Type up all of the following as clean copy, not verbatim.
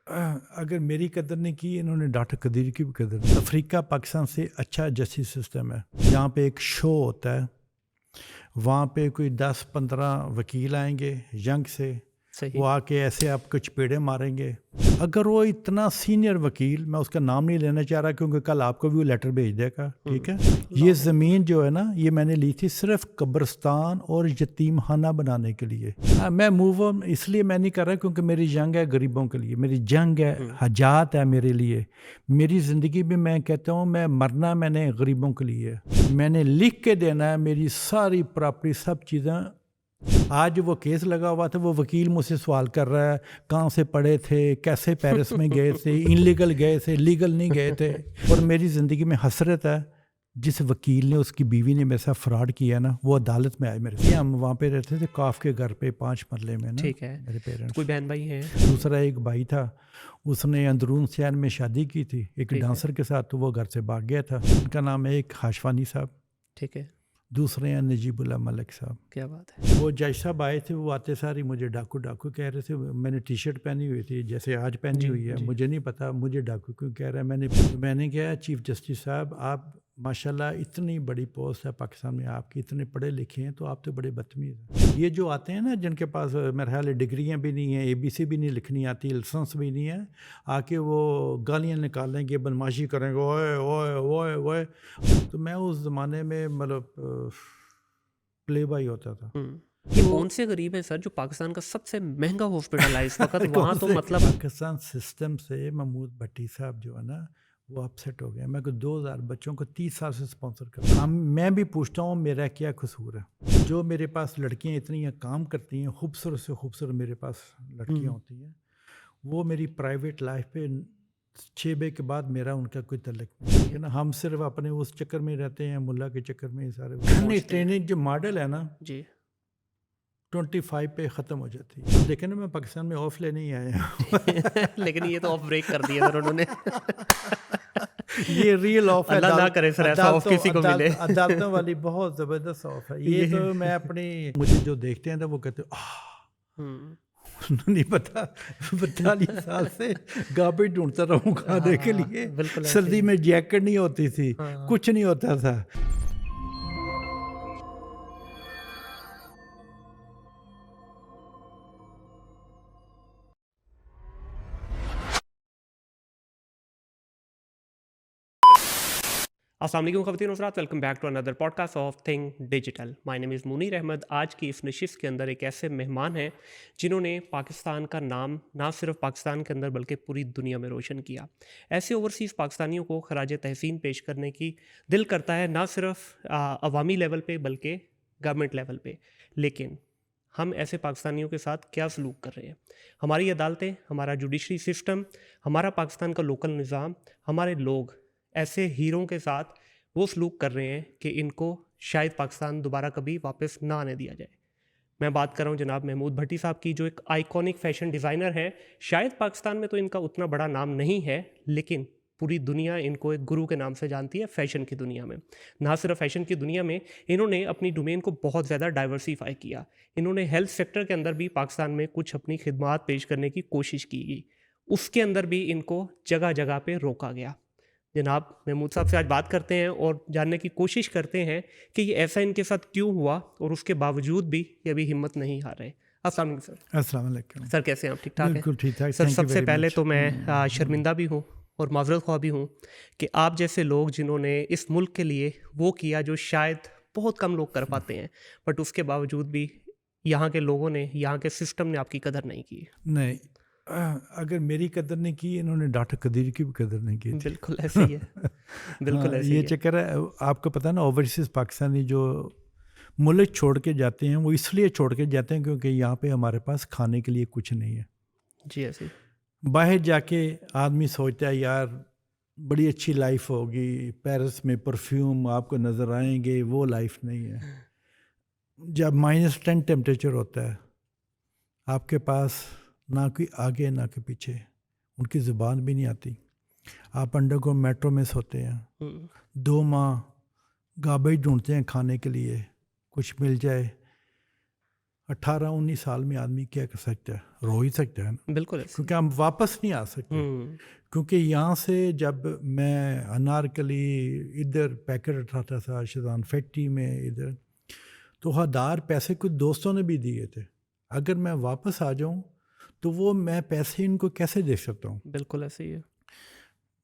अगर मेरी कदर नहीं की इन्होंने डॉक्टर कदीर की भी कदर नहीं। अफ्रीका पाकिस्तान से अच्छा जस्टिस सिस्टम है। यहाँ पे एक शो होता है, वहाँ पे कोई 10-15 वकील आएंगे यंग से, वो सही। आके ऐसे आपको चपेड़े मारेंगे। अगर वो इतना सीनियर वकील, मैं उसका नाम नहीं लेना चाह रहा क्योंकि कल आपको भी वो लेटर भेज देगा, ठीक है। ये लॉ में। ज़मीन जो है ना, ये मैंने ली थी सिर्फ कब्रिस्तान और यतीमखाना बनाने के लिए। मैं मूव ऑन इसलिए मैं नहीं कर रहा क्योंकि मेरी जंग है गरीबों के लिए, मेरी जंग है, हजात है मेरे लिए। मेरी ज़िंदगी में मैं कहता हूँ मैं मरना मैंने गरीबों के लिए, मैंने लिख के देना है मेरी सारी प्रॉपर्टी सब चीज़ें। आज वो केस लगा हुआ था, वो वकील मुझसे सवाल कर रहा है कहाँ से पढ़े थे, कैसे पेरिस में गए थे, इनलीगल गए थे, लीगल नहीं गए थे। और मेरी ज़िंदगी में हसरत है, जिस वकील ने उसकी बीवी ने मेरे साथ फ्रॉड किया ना, वो अदालत में आए मेरे से। हम वहाँ पे रहते थे काफ के घर पे 5 मरले में ना, ठीक है। मेरे तो पेरेंट्स। कोई बहन भाई हैं? दूसरा एक भाई था, उसने अंदरून शहर में शादी की थी एक ठीक है। डांसर के साथ, तो वो घर से भाग गया था। उनका नाम है एक हाशवानी साहब, ठीक है। दूसरे हैं नजीबुल्ला मलिक साहब। क्या बात है। वो जज साहब आए थे, वो आते सारी मुझे डाकू डाकू कह रहे थे। मैंने टी शर्ट पहनी हुई थी जैसे आज पहनी जी, हुई है, जी। मुझे नहीं पता मुझे डाकू क्यों कह रहा है। मैंने कहा चीफ जस्टिस साहब, आप माशाल्लाह इतनी बड़ी पोस्ट है पाकिस्तान में आपकी, इतने पढ़े लिखे हैं, तो आप तो बड़े बदतमीज़ हैं। ये जो आते हैं ना जिनके पास मेरे ख्याल है डिग्रियाँ भी नहीं हैं, ABC भी नहीं लिखनी आती, लाइसेंस भी नहीं है, आके वो गालियाँ निकालेंगे, बदमाशी करेंगे, ओए ओए ओए ओए। तो मैं उस ज़माने में मतलब प्ले बॉय होता था। ये तो कौन से गरीब है सर जो पाकिस्तान का सबसे महंगा हॉस्पिटल है इस वक्त? वहाँ कौन तो से मतलब पाकिस्तान सिस्टम से महमूद भट्टी साहब जो है ना, वो अपसेट हो गए। मैं को 2000 बच्चों को 30 साल से स्पॉन्सर कर रहा हूं। मैं भी पूछता हूँ मेरा क्या कसूर है। जो मेरे पास लड़कियां इतनी काम करती हैं, खूबसूरत से खूबसूरत मेरे पास लड़कियां होती हैं, वो मेरी प्राइवेट लाइफ पे 6 बजे के बाद मेरा उनका कोई तल्लुक नहीं है, ठीक है ना। हम सिर्फ अपने उस चक्कर में रहते हैं, मुल्ला के चक्कर में ये सारे नहीं। पहुँचते हैं। ट्रेनिंग जो मॉडल है ना जी। 25 पे ख़त्म हो जाती है। अब देखें ना, मैं पाकिस्तान में ऑफ लेने ही आया हूँ। लेकिन ये तो ऑफ ब्रेक कर दिया सर उन्होंने। ये रियल ऑफ है। अल्लाह ना करे सर ऐसा ऑफ किसी को मिले। अदालतों वाली बहुत ज़बरदस्त ऑफ है ये। ये तो मैं अपनी, मुझे जो देखते हैं तो वो कहते हैं हम्म। उन्हें नहीं पता 42 साल से गार्बेज ढूंढता रहूँ खाने के हाँ, लिए। बिल्कुल ऐसे सर्दी ही। में जैकेट नहीं होती थी, हाँ। कुछ नहीं होता था। अस्सलाम वालेकुम ख़वातीन और हज़रात, welcome back to another podcast of thing digital. My name is Munir Ahmed. आज की इस नशिस्त के अंदर एक ऐसे मेहमान हैं जिन्होंने पाकिस्तान का नाम ना सिर्फ पाकिस्तान के अंदर बल्कि पूरी दुनिया में रोशन किया। ऐसे ओवरसीज़ पाकिस्तानियों को खराज तहसीन पेश करने की दिल करता है, ना सिर्फ अवामी लेवल पे बल्कि गवर्नमेंट लेवल पे। लेकिन हम ऐसे पाकिस्तानियों के साथ क्या सलूक कर रहे हैं? हमारी अदालतें, हमारा जुडिशरी सिस्टम, हमारा पाकिस्तान का लोकल निज़ाम, हमारे लोग ऐसे हीरों के साथ वो सलूक कर रहे हैं कि इनको शायद पाकिस्तान दोबारा कभी वापस ना आने दिया जाए। मैं बात कर रहा हूँ जनाब महमूद भट्टी साहब की, जो एक आइकॉनिक फैशन डिज़ाइनर है। शायद पाकिस्तान में तो इनका उतना बड़ा नाम नहीं है, लेकिन पूरी दुनिया इनको एक गुरु के नाम से जानती है फ़ैशन की दुनिया में। ना सिर्फ फ़ैशन की दुनिया में, इन्होंने अपनी डोमेन को बहुत ज़्यादा डाइवर्सिफाई किया। इन्होंने हेल्थ सेक्टर के अंदर भी पाकिस्तान में कुछ अपनी खिदमात पेश करने की कोशिश की गई। उसके अंदर भी इनको जगह जगह पे रोका गया। जनाब महमूद साहब से आज बात करते हैं और जानने की कोशिश करते हैं कि ये ऐसा इनके साथ क्यों हुआ और उसके बावजूद भी ये अभी हिम्मत नहीं हार रहे। अस्सलाम वालेकुम सर। अस्सलाम वालेकुम। सर कैसे हैं आप? ठीक ठाक हैं? बिल्कुल ठीक ठाक, सर थैंक यू सबसे वेरी पहले मच। तो मैं शर्मिंदा भी हूँ और माजरत ख्वाह भी हूँ कि आप जैसे लोग जिन्होंने इस मुल्क के लिए वो किया जो शायद बहुत कम लोग कर पाते हैं, बट उसके बावजूद भी यहाँ के लोगों ने, यहाँ के सिस्टम ने आपकी कदर नहीं की। नहीं, अगर मेरी कदर नहीं की इन्होंने डॉक्टर कदीर की भी कदर नहीं की थी। बिल्कुल ऐसे ही है। बिल्कुल हाँ, ऐसे ये ही है। चक्कर है। आपको पता है ना, ओवरसीज़ पाकिस्तानी जो मुल्क छोड़ के जाते हैं वो इसलिए छोड़ के जाते हैं क्योंकि यहाँ पे हमारे पास खाने के लिए कुछ नहीं है। जी ऐसे ही। बाहर जाके आदमी सोचता है यार बड़ी अच्छी लाइफ होगी, पेरिस में परफ्यूम आपको नज़र आएंगे, वो लाइफ नहीं है। जब -10 टेम्परेचर होता है, आपके पास ना कोई आगे ना कोई पीछे, उनकी ज़ुबान भी नहीं आती। आप अंडरग्राउंड मेट्रो में सोते हैं, 2 माह गार्बेज ढूंढते हैं खाने के लिए, कुछ मिल जाए, 18-19 साल में आदमी क्या कर सकता है, रो ही सकता है ना, बिल्कुल ऐसे। क्योंकि हम वापस नहीं आ सकते। क्योंकि यहाँ से जब मैं अनारकली इधर पैकेट उठाता था शैतान फैक्ट्री में इधर, तो हज़ार पैसे कुछ दोस्तों ने भी दिए थे। अगर मैं वापस आ जाऊँ तो वो मैं पैसे इनको कैसे दे सकता हूँ? बिल्कुल ऐसे ही है।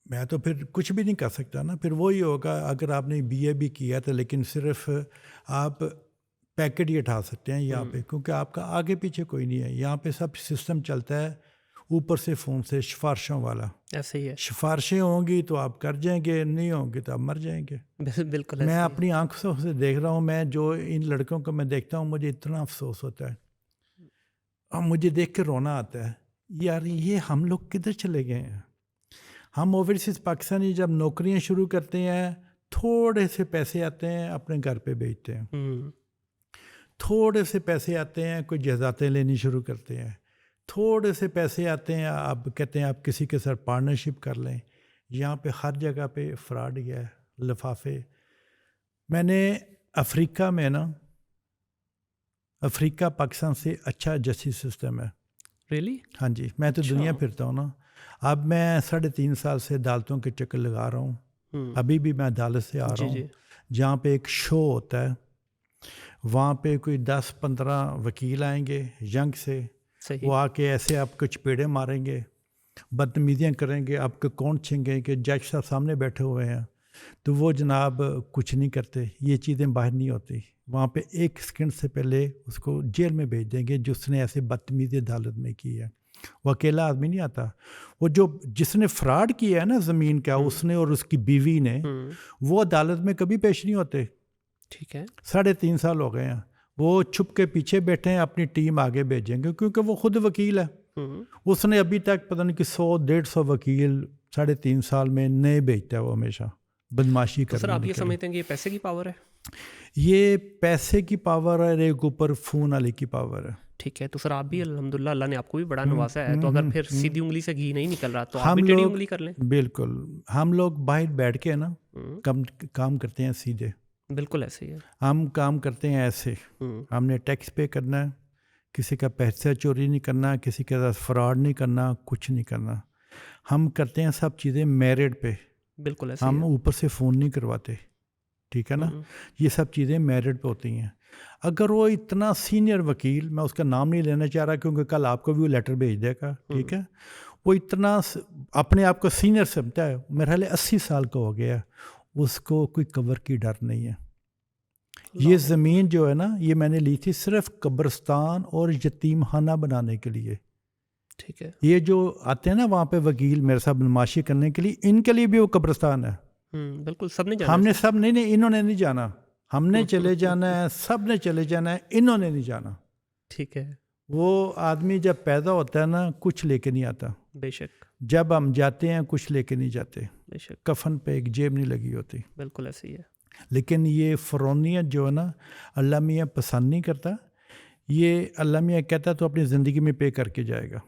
मैं तो फिर कुछ भी नहीं कर सकता ना। फिर वही होगा, अगर आपने बीए भी किया था लेकिन सिर्फ आप पैकेट ही उठा सकते हैं यहाँ पे, क्योंकि आपका आगे पीछे कोई नहीं है। यहाँ पे सब सिस्टम चलता है ऊपर से फ़ोन से, सिफारिशों वाला। ऐसे ही है। सिफारिशें होंगी तो आप कर जाएंगे, नहीं होंगी तो आप मर जाएंगे। बिल्कुल मैं ऐसे ही है। अपनी आंखों से देख रहा हूँ, मैं जो इन लड़कों को मैं देखता हूँ, मुझे इतना अफसोस होता है और मुझे देख के रोना आता है, यार ये हम लोग किधर चले गए हैं। हम ओवरसीज़ पाकिस्तानी जब नौकरियां शुरू करते हैं, थोड़े से पैसे आते हैं, अपने घर पे भेजते हैं। थोड़े से पैसे आते हैं, कोई जज़ातें लेनी शुरू करते हैं। थोड़े से पैसे आते हैं, आप कहते हैं आप किसी के साथ पार्टनरशिप कर लें। यहाँ पे हर जगह पे फ्रॉड ही है, लिफाफे। मैंने अफ्रीका में ना, अफ्रीका पाकिस्तान से अच्छा जस्टिस सिस्टम है। रियली? हाँ जी, मैं तो दुनिया फिरता हूँ ना। अब मैं 3.5 साल से अदालतों के चक्कर लगा रहा हूँ। अभी भी मैं अदालत से आ रहा हूँ, जहाँ पे एक शो होता है, वहाँ पे कोई 10-15 वकील आएंगे यंग से, वो आके ऐसे आपको चपेड़े मारेंगे, बदतमीजियाँ करेंगे, आपके अकाउंट छीनेंगे। जज साहब सामने बैठे हुए हैं, तो वो जनाब कुछ नहीं करते, ये चीज़ें बाहर नहीं होती। वहाँ पे 1 सेकंड से पहले उसको जेल में भेज देंगे जिसने ऐसे बदतमीजी अदालत में की है। वो अकेला आदमी नहीं आता, वो जो जिसने फ्रॉड किया है ना ज़मीन का, उसने और उसकी बीवी ने, वो अदालत में कभी पेश नहीं होते। ठीक है। 3.5 साल हो गए हैं, वो छुप के पीछे बैठे हैं, अपनी टीम आगे भेजेंगे, क्योंकि वो खुद वकील है। उसने अभी तक पता नहीं कि 100-150 वकील 3.5 साल में नए भेजता है, वो हमेशा बदमाशी तो सर आप ये समझते हैं कि ये पैसे की पावर है? ये पैसे की पावर है, एक ऊपर खून वाली की पावर है। ठीक है, तो सर आप भी अल्हम्दुलिल्लाह अल्लाह ने आपको भी बड़ा नवाजा है, तो अगर फिर सीधी उंगली से घी नहीं निकल रहा तो आप भी टेढ़ी उंगली कर लें। बिल्कुल, हम लोग बाहर बैठ के ना काम करते हैं सीधे। बिल्कुल ऐसे ही है। हम काम करते हैं ऐसे, हमने टैक्स पे करना है, किसी का पैसा चोरी नहीं करना, किसी के साथ फ्रॉड नहीं करना, कुछ नहीं करना। हम करते हैं सब चीज़ें मेरिट पे। बिल्कुल ऐसे हम ऊपर से फ़ोन नहीं करवाते, ठीक है ना। ये सब चीज़ें मेरिट पे होती हैं। अगर वो इतना सीनियर वकील, मैं उसका नाम नहीं लेना चाह रहा क्योंकि कल आपको भी वो लेटर भेज देगा, ठीक है, वो इतना अपने आप को सीनियर समझता है, मेरे ख्याल 80 साल का हो गया, उसको कोई कब्र की डर नहीं है। ये ज़मीन जो है ना, ये मैंने ली थी सिर्फ कब्रिस्तान और यतीमखाना बनाने के लिए। ठीक है। ये जो आते हैं ना वहाँ पे वकील मेरे साथ बदमाशी करने के लिए, इनके लिए भी वो कब्रिस्तान है। बिल्कुल, सब ने जाना। हमने सब नहीं, इन्होंने नहीं जाना, हमने चले जाना है, सब ने चले जाना है, इन्होंने नहीं जाना। ठीक है। वो आदमी जब पैदा होता है ना, कुछ लेके नहीं आता। बेशक। जब हम जाते हैं कुछ लेके नहीं जाते। बेशक। कफन पे एक जेब नहीं लगी होती। बिल्कुल ऐसे ही है। लेकिन ये फ़रौनियत जो है ना, अल्लाह मियाँ पसंद नहीं करता। ये अल्लाह मियाँ कहता तो अपनी ज़िंदगी में पे करके जाएगा।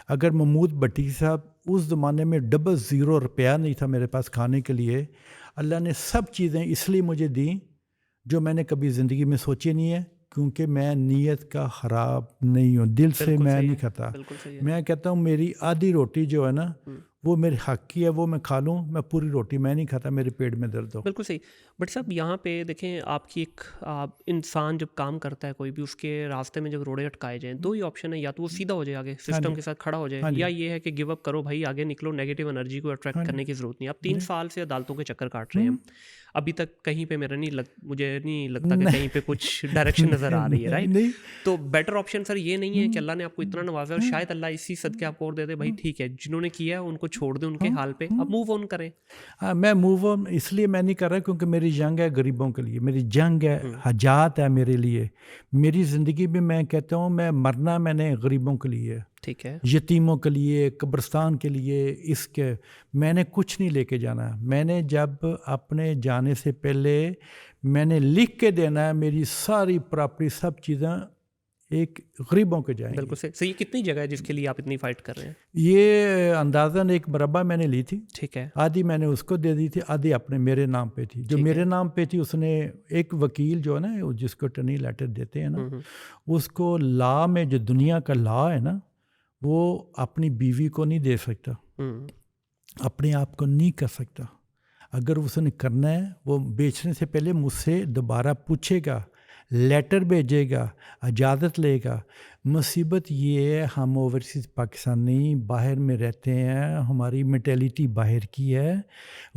अगर महमूद भट्टी साहब, उस ज़माने में $0 नहीं था मेरे पास खाने के लिए, अल्लाह ने सब चीज़ें इसलिए मुझे दी जो मैंने कभी ज़िंदगी में सोची नहीं है, क्योंकि मैं नीयत का ख़राब नहीं हूँ, दिल से मैं नहीं खाता। मैं कहता हूँ मेरी आधी रोटी जो है ना, वो मेरे हक की है, वो मैं खा लूँ, मैं पूरी रोटी मैं नहीं खाता, मेरे पेट में दर्द हो। बिल्कुल सही। बट साहब यहाँ पे देखें, आपकी एक इंसान जब काम करता है कोई भी, उसके रास्ते में जब रोड़े अटकाए जाएं, दो ही ऑप्शन है, या तो वो सीधा हो जाए आगे सिस्टम के साथ खड़ा हो जाए, या ये है कि गिव अप करो भाई, आगे निकलो, नेगेटिव एनर्जी को अट्रैक्ट करने की ज़रूरत नहीं। आप 3 साल से अदालतों के चक्कर काट रहे हैं, अभी तक कहीं पे मुझे नहीं लगता कि कहीं पे कुछ डायरेक्शन नज़र आ रही है, राइट? तो बेटर ऑप्शन सर ये नहीं है कि अल्लाह ने आपको इतना नवाजा और शायद अल्लाह इसी सदके आपको और दे दे, भाई ठीक है, जिन्होंने किया है उनको छोड़ दे उनके हाल पे, अब मूव ऑन करें। मैं मूव ऑन इसलिए मैं नहीं कर रहा क्योंकि मेरी जंग है गरीबों के लिए, मेरी जंग है, हजात है मेरे लिए। मेरी ज़िंदगी में मैं कहता हूँ मैं मरना मैंने गरीबों के लिए, ठीक है, यतीमों के लिए, कब्रिस्तान के लिए, इसके मैंने कुछ नहीं लेके जाना। मैंने जब अपने जाने से पहले मैंने लिख के देना है, मेरी सारी प्रॉपर्टी सब चीज़ें एक गरीबों के जाएंगे। बिल्कुल सही। सही, कितनी जगह है जिसके लिए आप इतनी फाइट कर रहे हैं? ये अंदाज़न एक मरबा मैंने ली थी, ठीक है। आधी मैंने उसको दे दी थी, आधी अपने मेरे नाम पे थी। जो ठीक मेरे है। नाम पे थी उसने, एक वकील जो है ना, वो जिसको टर्नी लेटर देते हैं ना, उसको लॉ में, जो दुनिया का लॉ है ना, वो अपनी बीवी को नहीं दे सकता, अपने आप को नहीं कर सकता। अगर उसने करना है, वो बेचने से पहले मुझसे दोबारा पूछेगा, लेटर भेजेगा, इजाज़त लेगा। मुसीबत ये है, हम ओवरसीज़ पाकिस्तानी बाहर में रहते हैं, हमारी मेंटालिटी बाहर की है।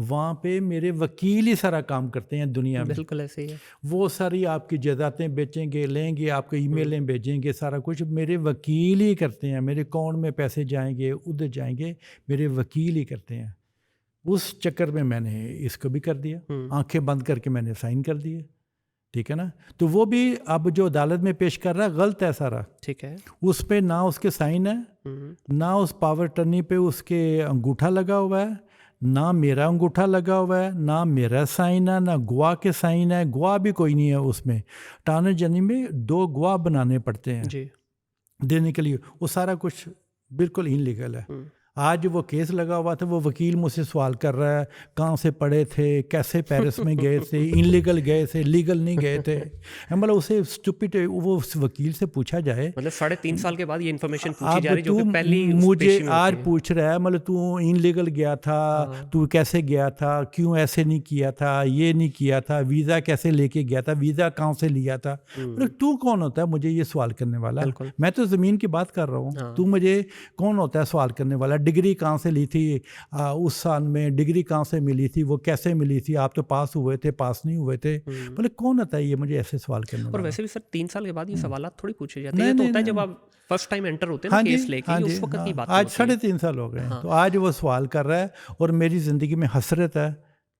वहाँ पे मेरे वकील ही सारा काम करते हैं दुनिया में। बिल्कुल ऐसे ही है। वो सारी आपकी जायदादें बेचेंगे, लेंगे, आपको ईमेलें भेजेंगे, सारा कुछ मेरे वकील ही करते हैं। मेरे अकाउंट में पैसे जाएंगे, उधर जाएंगे, मेरे वकील ही करते हैं। उस चक्कर में मैंने इसको भी कर दिया, आंखें बंद करके मैंने साइन कर दिए। ठीक है ना। तो वो भी अब जो अदालत में पेश कर रहा है गलत है सारा। ठीक है। उस पे ना उसके साइन है, ना उस पावर टर्नी पे उसके अंगूठा लगा हुआ है, ना मेरा अंगूठा लगा हुआ है, ना मेरा साइन है, ना गवाह के साइन है। गवाह भी कोई नहीं है उसमें। टाना जनी में 2 गवाह बनाने पड़ते हैं जी। देने के लिए। वो सारा कुछ बिल्कुल इनलीगल है। आज वो केस लगा हुआ था, वो वकील मुझसे सवाल कर रहा है, कहाँ से पढ़े थे, कैसे पेरिस में गए थे, इनलीगल गए थे, लीगल नहीं गए थे। मतलब उसे स्टूपिड, वो उस वकील से पूछा जाए, मतलब 3.5 साल के बाद ये इन्फॉर्मेशन पूछी अब जा रही, जो तू कि पहली मुझे आज पूछ रहा है, मतलब तू इनलीगल गया था, तू कैसे गया था, क्यों ऐसे नहीं किया था, ये नहीं किया था, वीज़ा कैसे लेके गया था, वीज़ा कहाँ से लिया था। मतलब तू कौन होता है मुझे ये सवाल करने वाला? मैं तो ज़मीन की बात कर रहा हूँ, तू मुझे कौन होता है सवाल करने वाला? डिग्री कहाँ से ली थी उस साल में, डिग्री कहाँ से मिली थी, वो कैसे मिली थी, आप तो पास हुए थे, पास नहीं हुए थे। मतलब कौन होता है ये मुझे ऐसे सवाल करने वाला? और वैसे भी सर 3 साल के बाद ये सवाल थोड़ी पूछे जाते हैं। ये तो होता है जब आप फर्स्ट टाइम एंटर होते हैं ना केस लेके, उस वक्त की बात। आज 3.5 साल हो गए हैं, तो आज वो सवाल कर रहा है। और मेरी ज़िंदगी में हसरत है,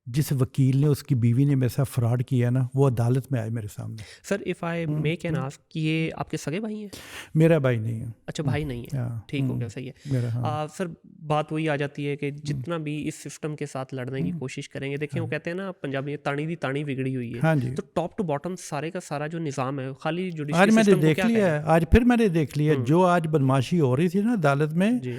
जिस वकील ने, उसकी बीवी ने मेरे साथ फ्रॉड किया ना, वो अदालत में आए मेरे सामने। Sir if I make an ask कि ये आपके सगे भाई हैं? मेरा भाई नहीं है। अच्छा, भाई नहीं है, ठीक हो गया, सही है मेरा। सर बात वही आ जाती है कि जितना भी इस सिस्टम के साथ लड़ने की कोशिश करेंगे, देखिए वो कहते हैं ना पंजाबी में, तानी दी तानी बिगड़ी हुई है। हाँ जी। तो टॉप टू बॉटम सारे का सारा जो निज़ाम है, खाली आज जुडिशरी मैंने सिस्टम को देख क्या लिया है, आज फिर मैंने देख लिया जो आज बदमाशी हो रही थी ना अदालत में। जी।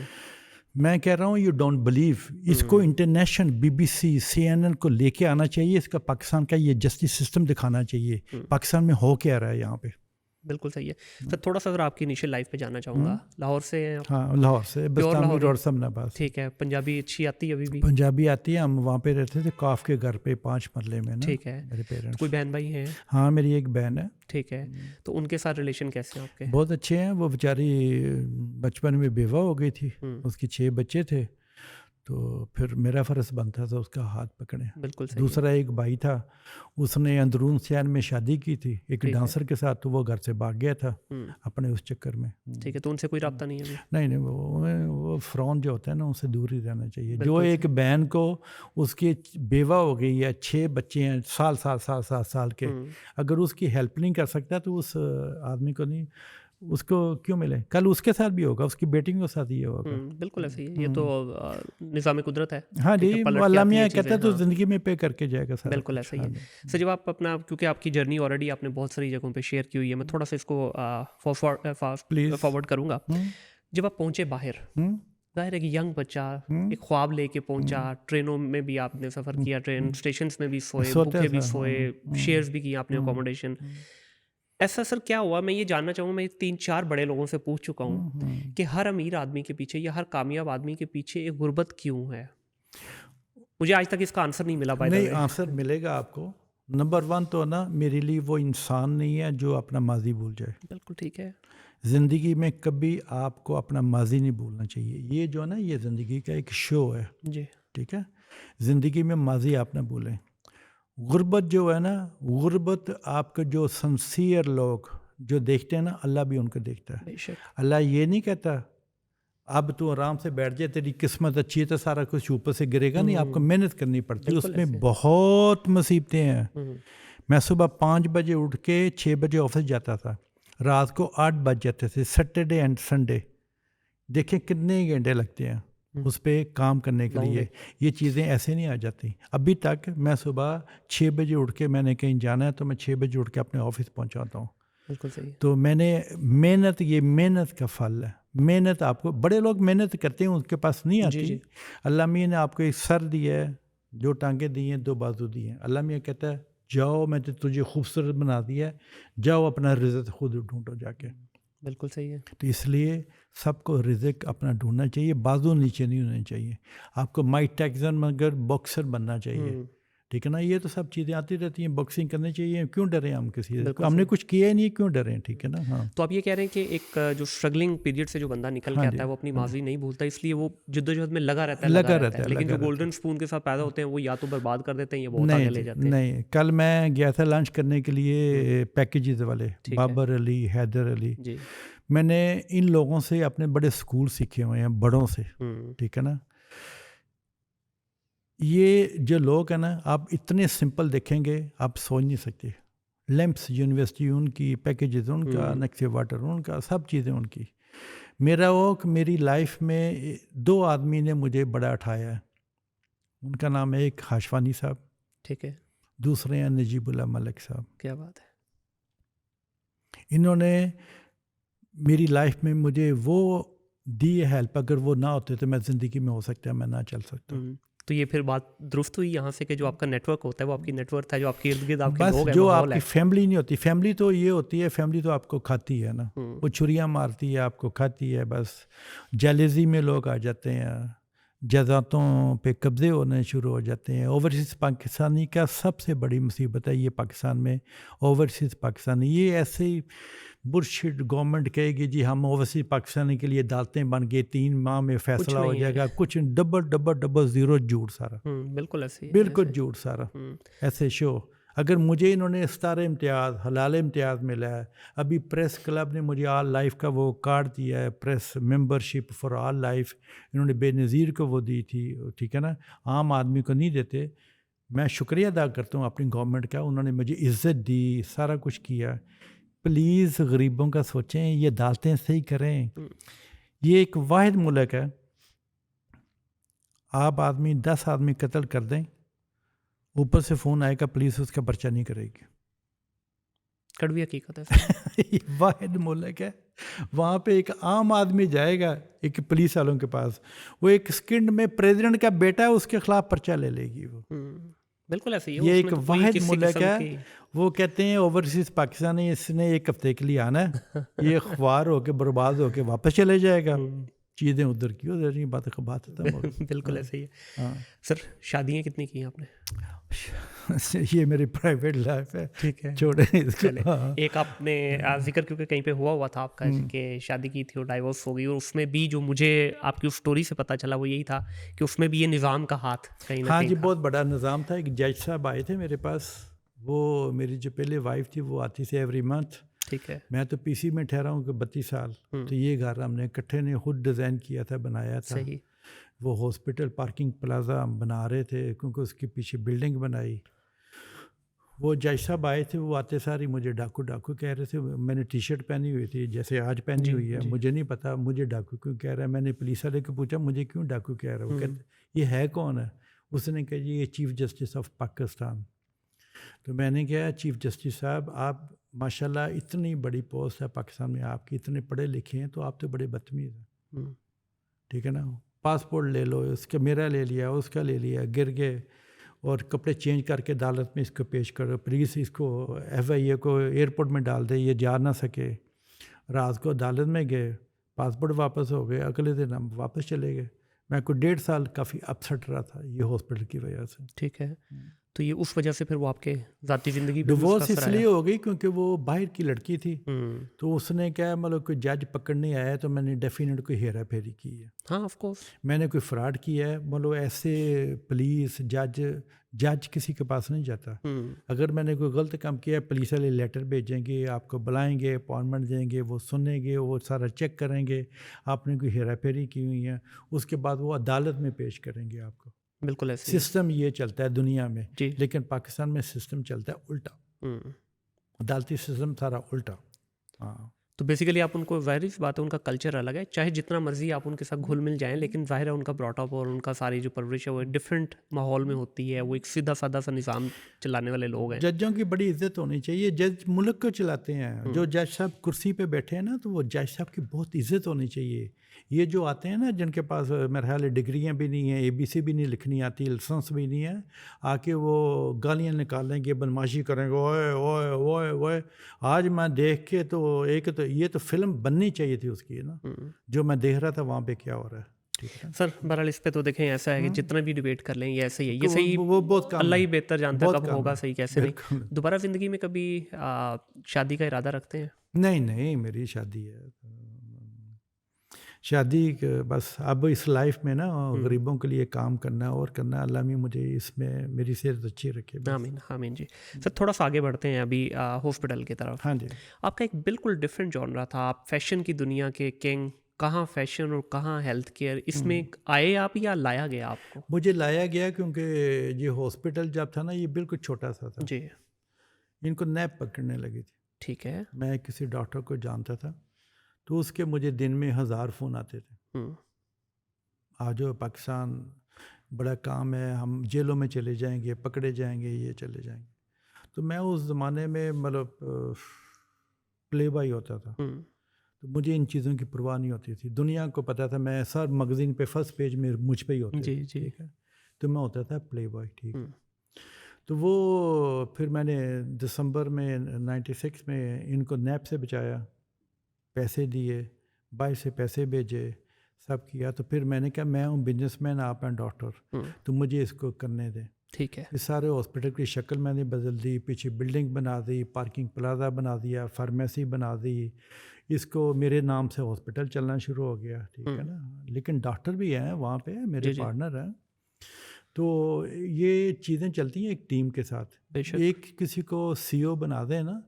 मैं कह रहा हूँ यू डोंट बिलीव, इसको इंटरनेशनल BBC CNN को लेके आना चाहिए। इसका पाकिस्तान का ये जस्टिस सिस्टम दिखाना चाहिए, पाकिस्तान में हो क्या रहा है यहाँ पे। बिल्कुल सही है सर। थोड़ा सा अगर आपकी इनिशियल लाइफ पे जानना चाहूँगा। लाहौर से हैं आप? हाँ, लाहौर से, बस्तामी रोड समनाबाद। ठीक है। पंजाबी अच्छी आती है अभी भी? पंजाबी आती है। हम वहाँ पे रहते थे काफ के घर पे 5 मरले में ना। ठीक है। मेरे पेरेंट्स। कोई बहन भाई हैं? हाँ, मेरी एक बहन है। ठीक है। तो उनके साथ रिलेशन कैसे हैं आपके? बहुत अच्छे हैं। वो बेचारी बचपन में बेवा हो गई थी, उसकी 6 बच्चे थे, तो फिर मेरा फ़र्ज़ बनता था उसका हाथ पकड़े। बिल्कुल सही। दूसरा एक भाई था, उसने अंदरून शहर में शादी की थी एक डांसर के साथ, तो वो घर से भाग गया था अपने उस चक्कर में। ठीक है। तो उनसे कोई रब्ता नहीं है अभी? नहीं, वो फ़्रॉन जो होता है ना, उनसे दूर ही रहना चाहिए। जो एक बहन को, उसकी बेवा हो गई है, 6 बच्चे हैं, 7 साल के, अगर उसकी हेल्प नहीं कर सकता तो उस आदमी को नहीं, उसको क्यों मिले? कल उसके साथ भी होगा, उसकी बेटी के साथ ही होगा। बिल्कुल ऐसे ही। ये तो निज़ाम कुदरत है। हाँ जी, अल्लाह मियाँ कहता है तो ज़िंदगी में पे करके जाएगा सारा। बिल्कुल ऐसा ही है सर। जब आप अपना, क्योंकि आपकी जर्नी ऑलरेडी आपने बहुत सारी जगहों पे शेयर की हुई है, मैं थोड़ा सा इसको फॉरवर्ड करूँगा। जब आप पहुँचे बाहर, जाहिर है कि यंग बच्चा एक ख्वाब लेके पहुंचा, ट्रेनों में भी आपने सफ़र किया, ट्रेन स्टेशन में भी सोए, भूखे भी सोए, शेयर्स भी किए आपने, अकोमोडेशन। ऐसा सर क्या हुआ, मैं ये जानना चाहूँगा। मैं 3-4 बड़े लोगों से पूछ चुका हूँ कि हर अमीर आदमी के पीछे या हर कामयाब आदमी के पीछे एक गुर्बत क्यों है? मुझे आज तक इसका आंसर नहीं मिला। नहीं, आंसर मिलेगा आपको। नंबर 1 तो ना, मेरे लिए वो इंसान नहीं है जो अपना माजी भूल जाए। बिल्कुल ठीक है। ज़िंदगी में कभी आपको अपना माजी नहीं भूलना चाहिए। ये जो है ना, ये ज़िंदगी का एक शो है जी। ठीक है। ज़िंदगी में माजी आप ना भूलें। गुर्बत जो है ना, गुर्बत आपके जो सिंसियर लोग जो देखते हैं ना, अल्लाह भी उनको देखता है। अल्लाह ये नहीं कहता अब तू आराम से बैठ जाए, तेरी किस्मत अच्छी है तो सारा कुछ ऊपर से गिरेगा। नहीं, आपको मेहनत करनी पड़ती है, उसमें बहुत मुसीबतें हैं। मैं सुबह 5 बजे उठ के 6 बजे ऑफिस जाता था, रात को 8 बज जाते थे, सैटरडे एंड संडे। देखें कितने घंटे लगते हैं उस पर काम करने के लिए। ये चीज़ें ऐसे नहीं आ जाती। अभी तक मैं सुबह 6 बजे उठ के, मैंने कहीं जाना है तो मैं 6 बजे उठ के अपने ऑफिस पहुंच जाता हूँ। बिल्कुल सही है। तो मैंने मेहनत, ये मेहनत का फल है। मेहनत आपको, बड़े लोग मेहनत करते हैं उनके पास नहीं जी, आती। जी। अल्लाह मियाँ ने आपको एक सर दिया है, जो टांगे दी हैं, दो बाजू दिए हैं। अल्लाह मियाँ कहता है जाओ, मैं तो तुझे खूबसूरत बना दिया है, जाओ अपना रिज़्क खुद ढूंढो जाके। बिल्कुल सही है। तो इसलिए सबको रिज़्क अपना ढूंढना चाहिए, बाजू नीचे नहीं होने चाहिए। आपको माइक टाइसन मगर बॉक्सर बनना चाहिए, हुँ, ठीक है ना। ये तो सब चीज़ें आती रहती हैं, बॉक्सिंग करनी चाहिए, क्यों डरें हम किसी से, बिल्कुल हमने सही। कुछ किया ही नहीं, क्यों डरें, ठीक है ना। हाँ तो आप ये कह रहे हैं कि एक जो स्ट्रगलिंग पीरियड से जो बंदा निकल हाँ के जी, आता है वो अपनी हाँ जी। माज़ी नहीं भूलता, इसलिए वो जद्दोजहद में लगा रहता है, लगा रहता रहता है। है, लेकिन लगा जो रहता गोल्डन है। स्पून के साथ पैदा होते हैं वो या तो बर्बाद कर देते हैं या बहुत नहीं आगे ले जी, जाते हैं। नहीं। कल मैं गया था लंच करने के लिए पैकेजेस वाले, ठीक है। बाबर अली, हैदर अली। जी। मैंने इन लोगों से अपने बड़े स्कूल सीखे हुए हैं, बड़ों से, हुँ, ठीक है ना। ये जो लोग हैं ना, आप इतने सिंपल देखेंगे आप सोच नहीं सकते। लेम्प्स यूनिवर्सिटी उनकी, पैकेजेस उनका, हुँ, नक्शे वाटर उनका, सब चीज़ें उनकी। मेरा वो कि मेरी लाइफ में दो आदमी ने मुझे बड़ा उठाया है। उनका नाम है एक हाशवानी साहब, ठीक है। दूसरे हैं नजीबुल्लाह मलिक साहब। क्या बात है। इन्होंने मेरी लाइफ में मुझे वो दी है हेल्प, अगर वो ना होते तो मैं ज़िंदगी में हो सकता है मैं ना चल सकता। तो ये फिर बात दुरुस्त हुई यहाँ से कि जो आपका नेटवर्क होता है वो आपकी नेटवर्क है, जो आपके इर्द-गिर्द आपके बस लोग हैं, जो माहौल आपकी है। फैमिली नहीं होती, फैमिली तो ये होती है, फैमिली तो आपको खाती है ना, हुँ, वो छुरियाँ मारती है, आपको खाती है। बस जेलसी में लोग आ जाते हैं, जायदादों पे कब्जे होने शुरू हो जाते हैं। ओवरसीज़ पाकिस्तानी का सबसे बड़ी मुसीबत है ये पाकिस्तान में, ओवरसीज़ पाकिस्तानी। ये ऐसे ही बुलशिट गवर्नमेंट कहेगी जी हम ओवरसीज़ पाकिस्तानी के लिए अदालतें बन गई, 3 माह में कुछ फैसला हो नहीं है। जाएगा, कुछ डबल डबल डबल ज़ीरो, झूठ सारा, बिल्कुल ऐसे ही है, बिल्कुल ऐसे। झूठ सारा। हुँ, ऐसे शो, अगर मुझे इन्होंने सितारे इम्तियाज़, हलाल इम्तियाज़ मिला है, अभी प्रेस क्लब ने मुझे ऑल लाइफ का वो कार्ड दिया है, press membership for all life, इन्होंने बेनज़ीर को वो दी थी, ठीक है ना, आम आदमी को नहीं देते। मैं शुक्रिया अदा करता हूँ अपनी गवर्नमेंट का, उन्होंने मुझे इज़्ज़त दी, सारा कुछ किया। प्लीज़ गरीबों का सोचें, ये अदालतें सही करें। हुँ, ये एक वाहिद मुल्क है, आप आदमी 10 आदमी कत्ल कर दें, ऊपर से फ़ोन आएगा पुलिस उसका पर्चा नहीं करेगी। कड़वी हकीकत है सर। ये वाहिद मुल्क है, वहाँ पे एक आम आदमी जाएगा एक पुलिस वालों के पास, वो एक सेकंड में प्रेसिडेंट का बेटा है उसके खिलाफ पर्चा ले लेगी वो। बिल्कुल ऐसे ही है, ये उसमें एक तो कोई वाहिद किसी मुल्क किस्म है। की वो कहते हैं ओवरसीज़ पाकिस्तानी, इसने 1 हफ्ते के लिए आना है, ये ख्वार होके बर्बाद होके वापस चले जाएगा, हुँ, चीज़ें उधर की उधर, ये बात खत्म हो गई। बिल्कुल हाँ, ऐसे ही है। हाँ। सर शादियाँ कितनी की हैं आपने? ये मेरी प्राइवेट लाइफ है, ठीक है। छोड़े इसको। चले, हाँ। एक आपने ज़िक्र क्योंकि कहीं पे हुआ था आपका कि शादी की थी और डाइवोर्स हो गई, और उसमें भी जो मुझे आपकी उस स्टोरी से पता चला वो यही था कि उसमें भी ये निज़ाम का हाथ कहीं न हाँ कहीं जी, था। बहुत बड़ा निज़ाम था। एक जज साहब आए थे मेरे पास, वो मेरी जो पहले वाइफ थी वो आती थी एवरी मंथ। ठीक है। मैं तो पीसी में ठहरा हूँ कि 32 साल, तो ये घर हमने इकट्ठे ने खुद डिज़ाइन किया था, बनाया था। सही। वो हॉस्पिटल पार्किंग प्लाजा हम बना रहे थे क्योंकि उसके पीछे बिल्डिंग बनाई। वो जज साहब आए थे, वो आते सार ही मुझे डाकू डाकू कह रहे थे। मैंने टी शर्ट पहनी हुई थी जैसे आज पहनी जी, हुई है, जी। मुझे नहीं पता मुझे डाकू क्यों कह रहा है। मैंने पुलिस वाले को पूछा मुझे क्यों डाकू कह रहा है, वो कहते ये है कौन है। उसने कहा जी ये चीफ़ जस्टिस ऑफ पाकिस्तान। तो मैंने कहा चीफ़ जस्टिस साहब आप माशाल्लाह इतनी बड़ी पोस्ट है पाकिस्तान में आपकी, इतने पढ़े लिखे हैं, तो आप तो बड़े बदतमीज़ हैं, ठीक है ना। पासपोर्ट ले लो, उसका मेरा ले लिया, उसका ले लिया, गिर गए, और कपड़े चेंज करके अदालत में इसको पेश करो, पुलिस इसको FIA को एयरपोर्ट में डाल दे, ये जा ना सके। रात को अदालत में गए, पासपोर्ट वापस हो गए, अगले दिन हम वापस चले गए। मैं को 1.5 साल काफ़ी अपसेट रहा था ये हॉस्पिटल की वजह से। ठीक है। तो ये उस वजह से फिर वो आपके ज़ाती ज़िंदगी पे भी उसका डिवोर्स असर इसलिए आया? हो गई क्योंकि वो बाहर की लड़की थी, हुँ। तो उसने क्या मतलब कोई जज पकड़ने आया तो मैंने डेफिनेट कोई हेरा फेरी की है, हाँ, ऑफ़ कोर्स। मैंने कोई फ्रॉड किया है। मतलब ऐसे पुलिस जज किसी के पास नहीं जाता। अगर मैंने कोई गलत काम किया, पुलिस वाले लेटर भेजेंगे, आपको बुलाएंगे, अपॉइंटमेंट देंगे, वो सुनेंगे, वो सारा चेक करेंगे आपने कोई हेरा फेरी की हुई है, उसके बाद वो अदालत में पेश करेंगे आपको। बिल्कुल ऐसे ही है। सिस्टम ये चलता है दुनिया में, जी। लेकिन पाकिस्तान में सिस्टम चलता है उल्टा, हुँ। अदालती सिस्टम सारा उल्टा। हाँ, तो बेसिकली आप उनको, ज़ाहिर सी बात है उनका कल्चर अलग है, चाहे जितना मर्जी आप उनके साथ घुल मिल जाएं, लेकिन ज़ाहिर है उनका ब्रॉटअप और उनका सारी जो परवरिश है वो एक डिफरेंट माहौल में होती है, वो एक सीधा साधा सा निज़ाम चलाने वाले लोग हैं। जजों की बड़ी इज्जत होनी चाहिए। जज मुल्क को चलाते हैं। जो जज साहब कुर्सी पे बैठे हैं ना, तो वो जज साहब की बहुत इज्जत होनी चाहिए। ये जो आते हैं ना, जिनके पास मेरे ख्याल है डिग्रियाँ भी नहीं हैं, ABC भी नहीं लिखनी आती, लाइसेंस भी नहीं है, आके वो गालियाँ निकालेंगे, बदमाशी करेंगे, ओए ओए ओए ओए। आज मैं देख के तो एक तो ये तो फिल्म बननी चाहिए थी उसकी ना, जो मैं देख रहा था वहाँ पे क्या हो रहा है। ठीक है सर, बहरहाल इस पे तो देखें ऐसा है कि जितना भी डिबेट कर लें ये ऐसे ही है, ये सही वो बहुत कम अल्लाह है, ही बेहतर जानता है बहुत कब कम होगा है, सही कैसे नहीं। बिल्कुल। दोबारा ज़िंदगी में कभी शादी का इरादा रखते हैं? नहीं नहीं, मेरी शादी है। शादी बस अब इस लाइफ में ना गरीबों के लिए काम करना और करना। अल्लाह में मुझे इसमें मेरी सेहत अच्छी रखे बस। आमीन आमीन जी। सर थोड़ा सा आगे बढ़ते हैं अभी हॉस्पिटल की तरफ। हाँ जी। आपका एक बिल्कुल डिफरेंट जॉनरा था, आप फैशन की दुनिया के किंग, कहाँ फैशन और कहाँ हेल्थ केयर, इसमें आए आप या लाया गया आपको? मुझे लाया गया क्योंकि ये हॉस्पिटल जब था ना, ये बिल्कुल छोटा सा था। जी इनको नैप पकड़ने लगी थी। ठीक है। मैं किसी डॉक्टर को जानता था, तो उसके मुझे दिन में 1000 फ़ोन आते थे। आ जाओ पाकिस्तान, बड़ा काम है, हम जेलों में चले जाएंगे, पकड़े जाएंगे, ये चले जाएंगे। तो मैं उस ज़माने में मतलब प्ले बॉय होता था, तो मुझे इन चीज़ों की परवाह नहीं होती थी। दुनिया को पता था मैं सर मैगज़ीन पे फर्स्ट पेज में मुझ पे ही होते जी थे, जी ठीक है। तो मैं होता था प्ले बॉय, ठीक है। तो वो फिर मैंने दिसंबर में 96 में इनको नैप से बचाया, पैसे दिए, बाहर से पैसे भेजे, सब किया। तो फिर मैंने कहा मैं हूँ बिजनेसमैन, आप हैं डॉक्टर, तो मुझे इसको करने दें। ठीक है। इस सारे हॉस्पिटल की शक्ल मैंने बदल दी, पीछे बिल्डिंग बना दी, पार्किंग प्लाजा बना दिया, फार्मेसी बना दी, इसको मेरे नाम से हॉस्पिटल चलना शुरू हो गया, ठीक है ना। लेकिन डॉक्टर भी हैं वहाँ पे, मेरे पार्टनर हैं। तो ये चीज़ें चलती हैं एक टीम के साथ। एक किसी को CEO बना दें ना,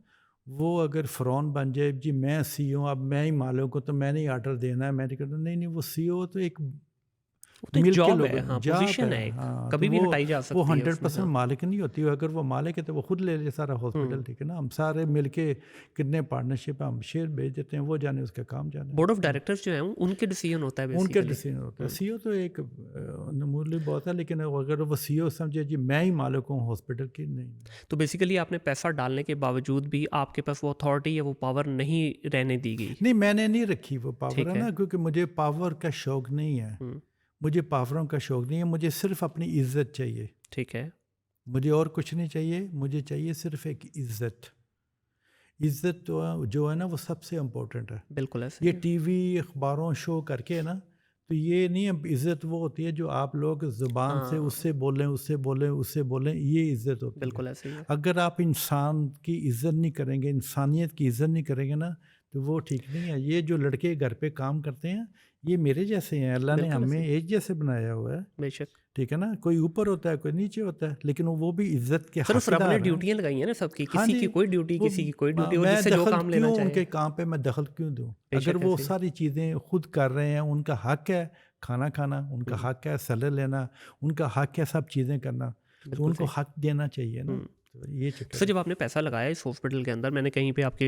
वो अगर फ़रौन बन जाए, जी मैं CEO, अब मैं ही मालिक हूँ तो मैंने ही ऑर्डर देना है, मैंने कहता नहीं नहीं, वो CEO तो एक मिल के लोग है, हाँ, पोजीशन है, हाँ, कभी तो भी हटाई जा सकती वो है 100% मालिक नहीं होती। अगर वो मालिक है तो वो खुद ले ले सारा हॉस्पिटल, ठीक है ना। हम सारे मिल के कितने पार्टनरशिप हम शेयर भेज देते हैं, वो जाने उसका काम जाने। बोर्ड ऑफ डायरेक्टर्स जो है उनके डिसीजन होता है, उनके डिसीजन होता है। CEO तो एक नमूली बहुत है, लेकिन अगर वो CEO समझे जी मैं ही मालिक हूँ हॉस्पिटल की, नहीं। तो बेसिकली आपने पैसा डालने के बावजूद भी आपके पास वो अथॉरिटी या वो पावर नहीं रहने दी गई? नहीं, मैंने नहीं रखी वो पावर, है ना, क्योंकि मुझे पावर का शौक नहीं है। मुझे पावरों का शौक नहीं है, मुझे सिर्फ अपनी इज्जत चाहिए। ठीक है। मुझे और कुछ नहीं चाहिए, मुझे चाहिए सिर्फ एक इज्जत। इज्जत तो जो है ना वो सबसे इम्पोर्टेंट है। बिल्कुल ऐसे ये टीवी अखबारों शो करके ना, तो ये नहीं है। इज्जत वो होती है जो आप लोग ज़ुबान से उससे बोलें, उससे बोलें, उससे बोलें, ये इज्जत होती है। बिल्कुल ऐसे ही है। अगर आप इंसान की इज्जत नहीं करेंगे, इंसानियत की इज्जत नहीं करेंगे ना, तो वो ठीक नहीं है। ये जो लड़के घर पे काम करते हैं, ये मेरे जैसे हैं। अल्लाह ने हमें एक जैसे बनाया हुआ है, बेशक, ठीक है ना। कोई ऊपर होता है, कोई नीचे होता है, लेकिन वो भी इज्जत के सर हकदार अपने हैं। ड्यूटियां लगाई हैं ना सबकी, किसी की कोई ड्यूटी, किसी की कोई ड्यूटी, और मैं जिससे जो काम लेना क्यों चाहे। उनके काम पे मैं दखल क्यों दूं? अगर वो सारी चीज़ें खुद कर रहे हैं, उनका हक है खाना खाना, उनका हक है सैलरी लेना, उनका हक है सब चीज़ें करना, तो उनको हक देना चाहिए ना। तो ये सर जब आपने पैसा लगाया इस हॉस्पिटल के अंदर, मैंने कहीं पे आपके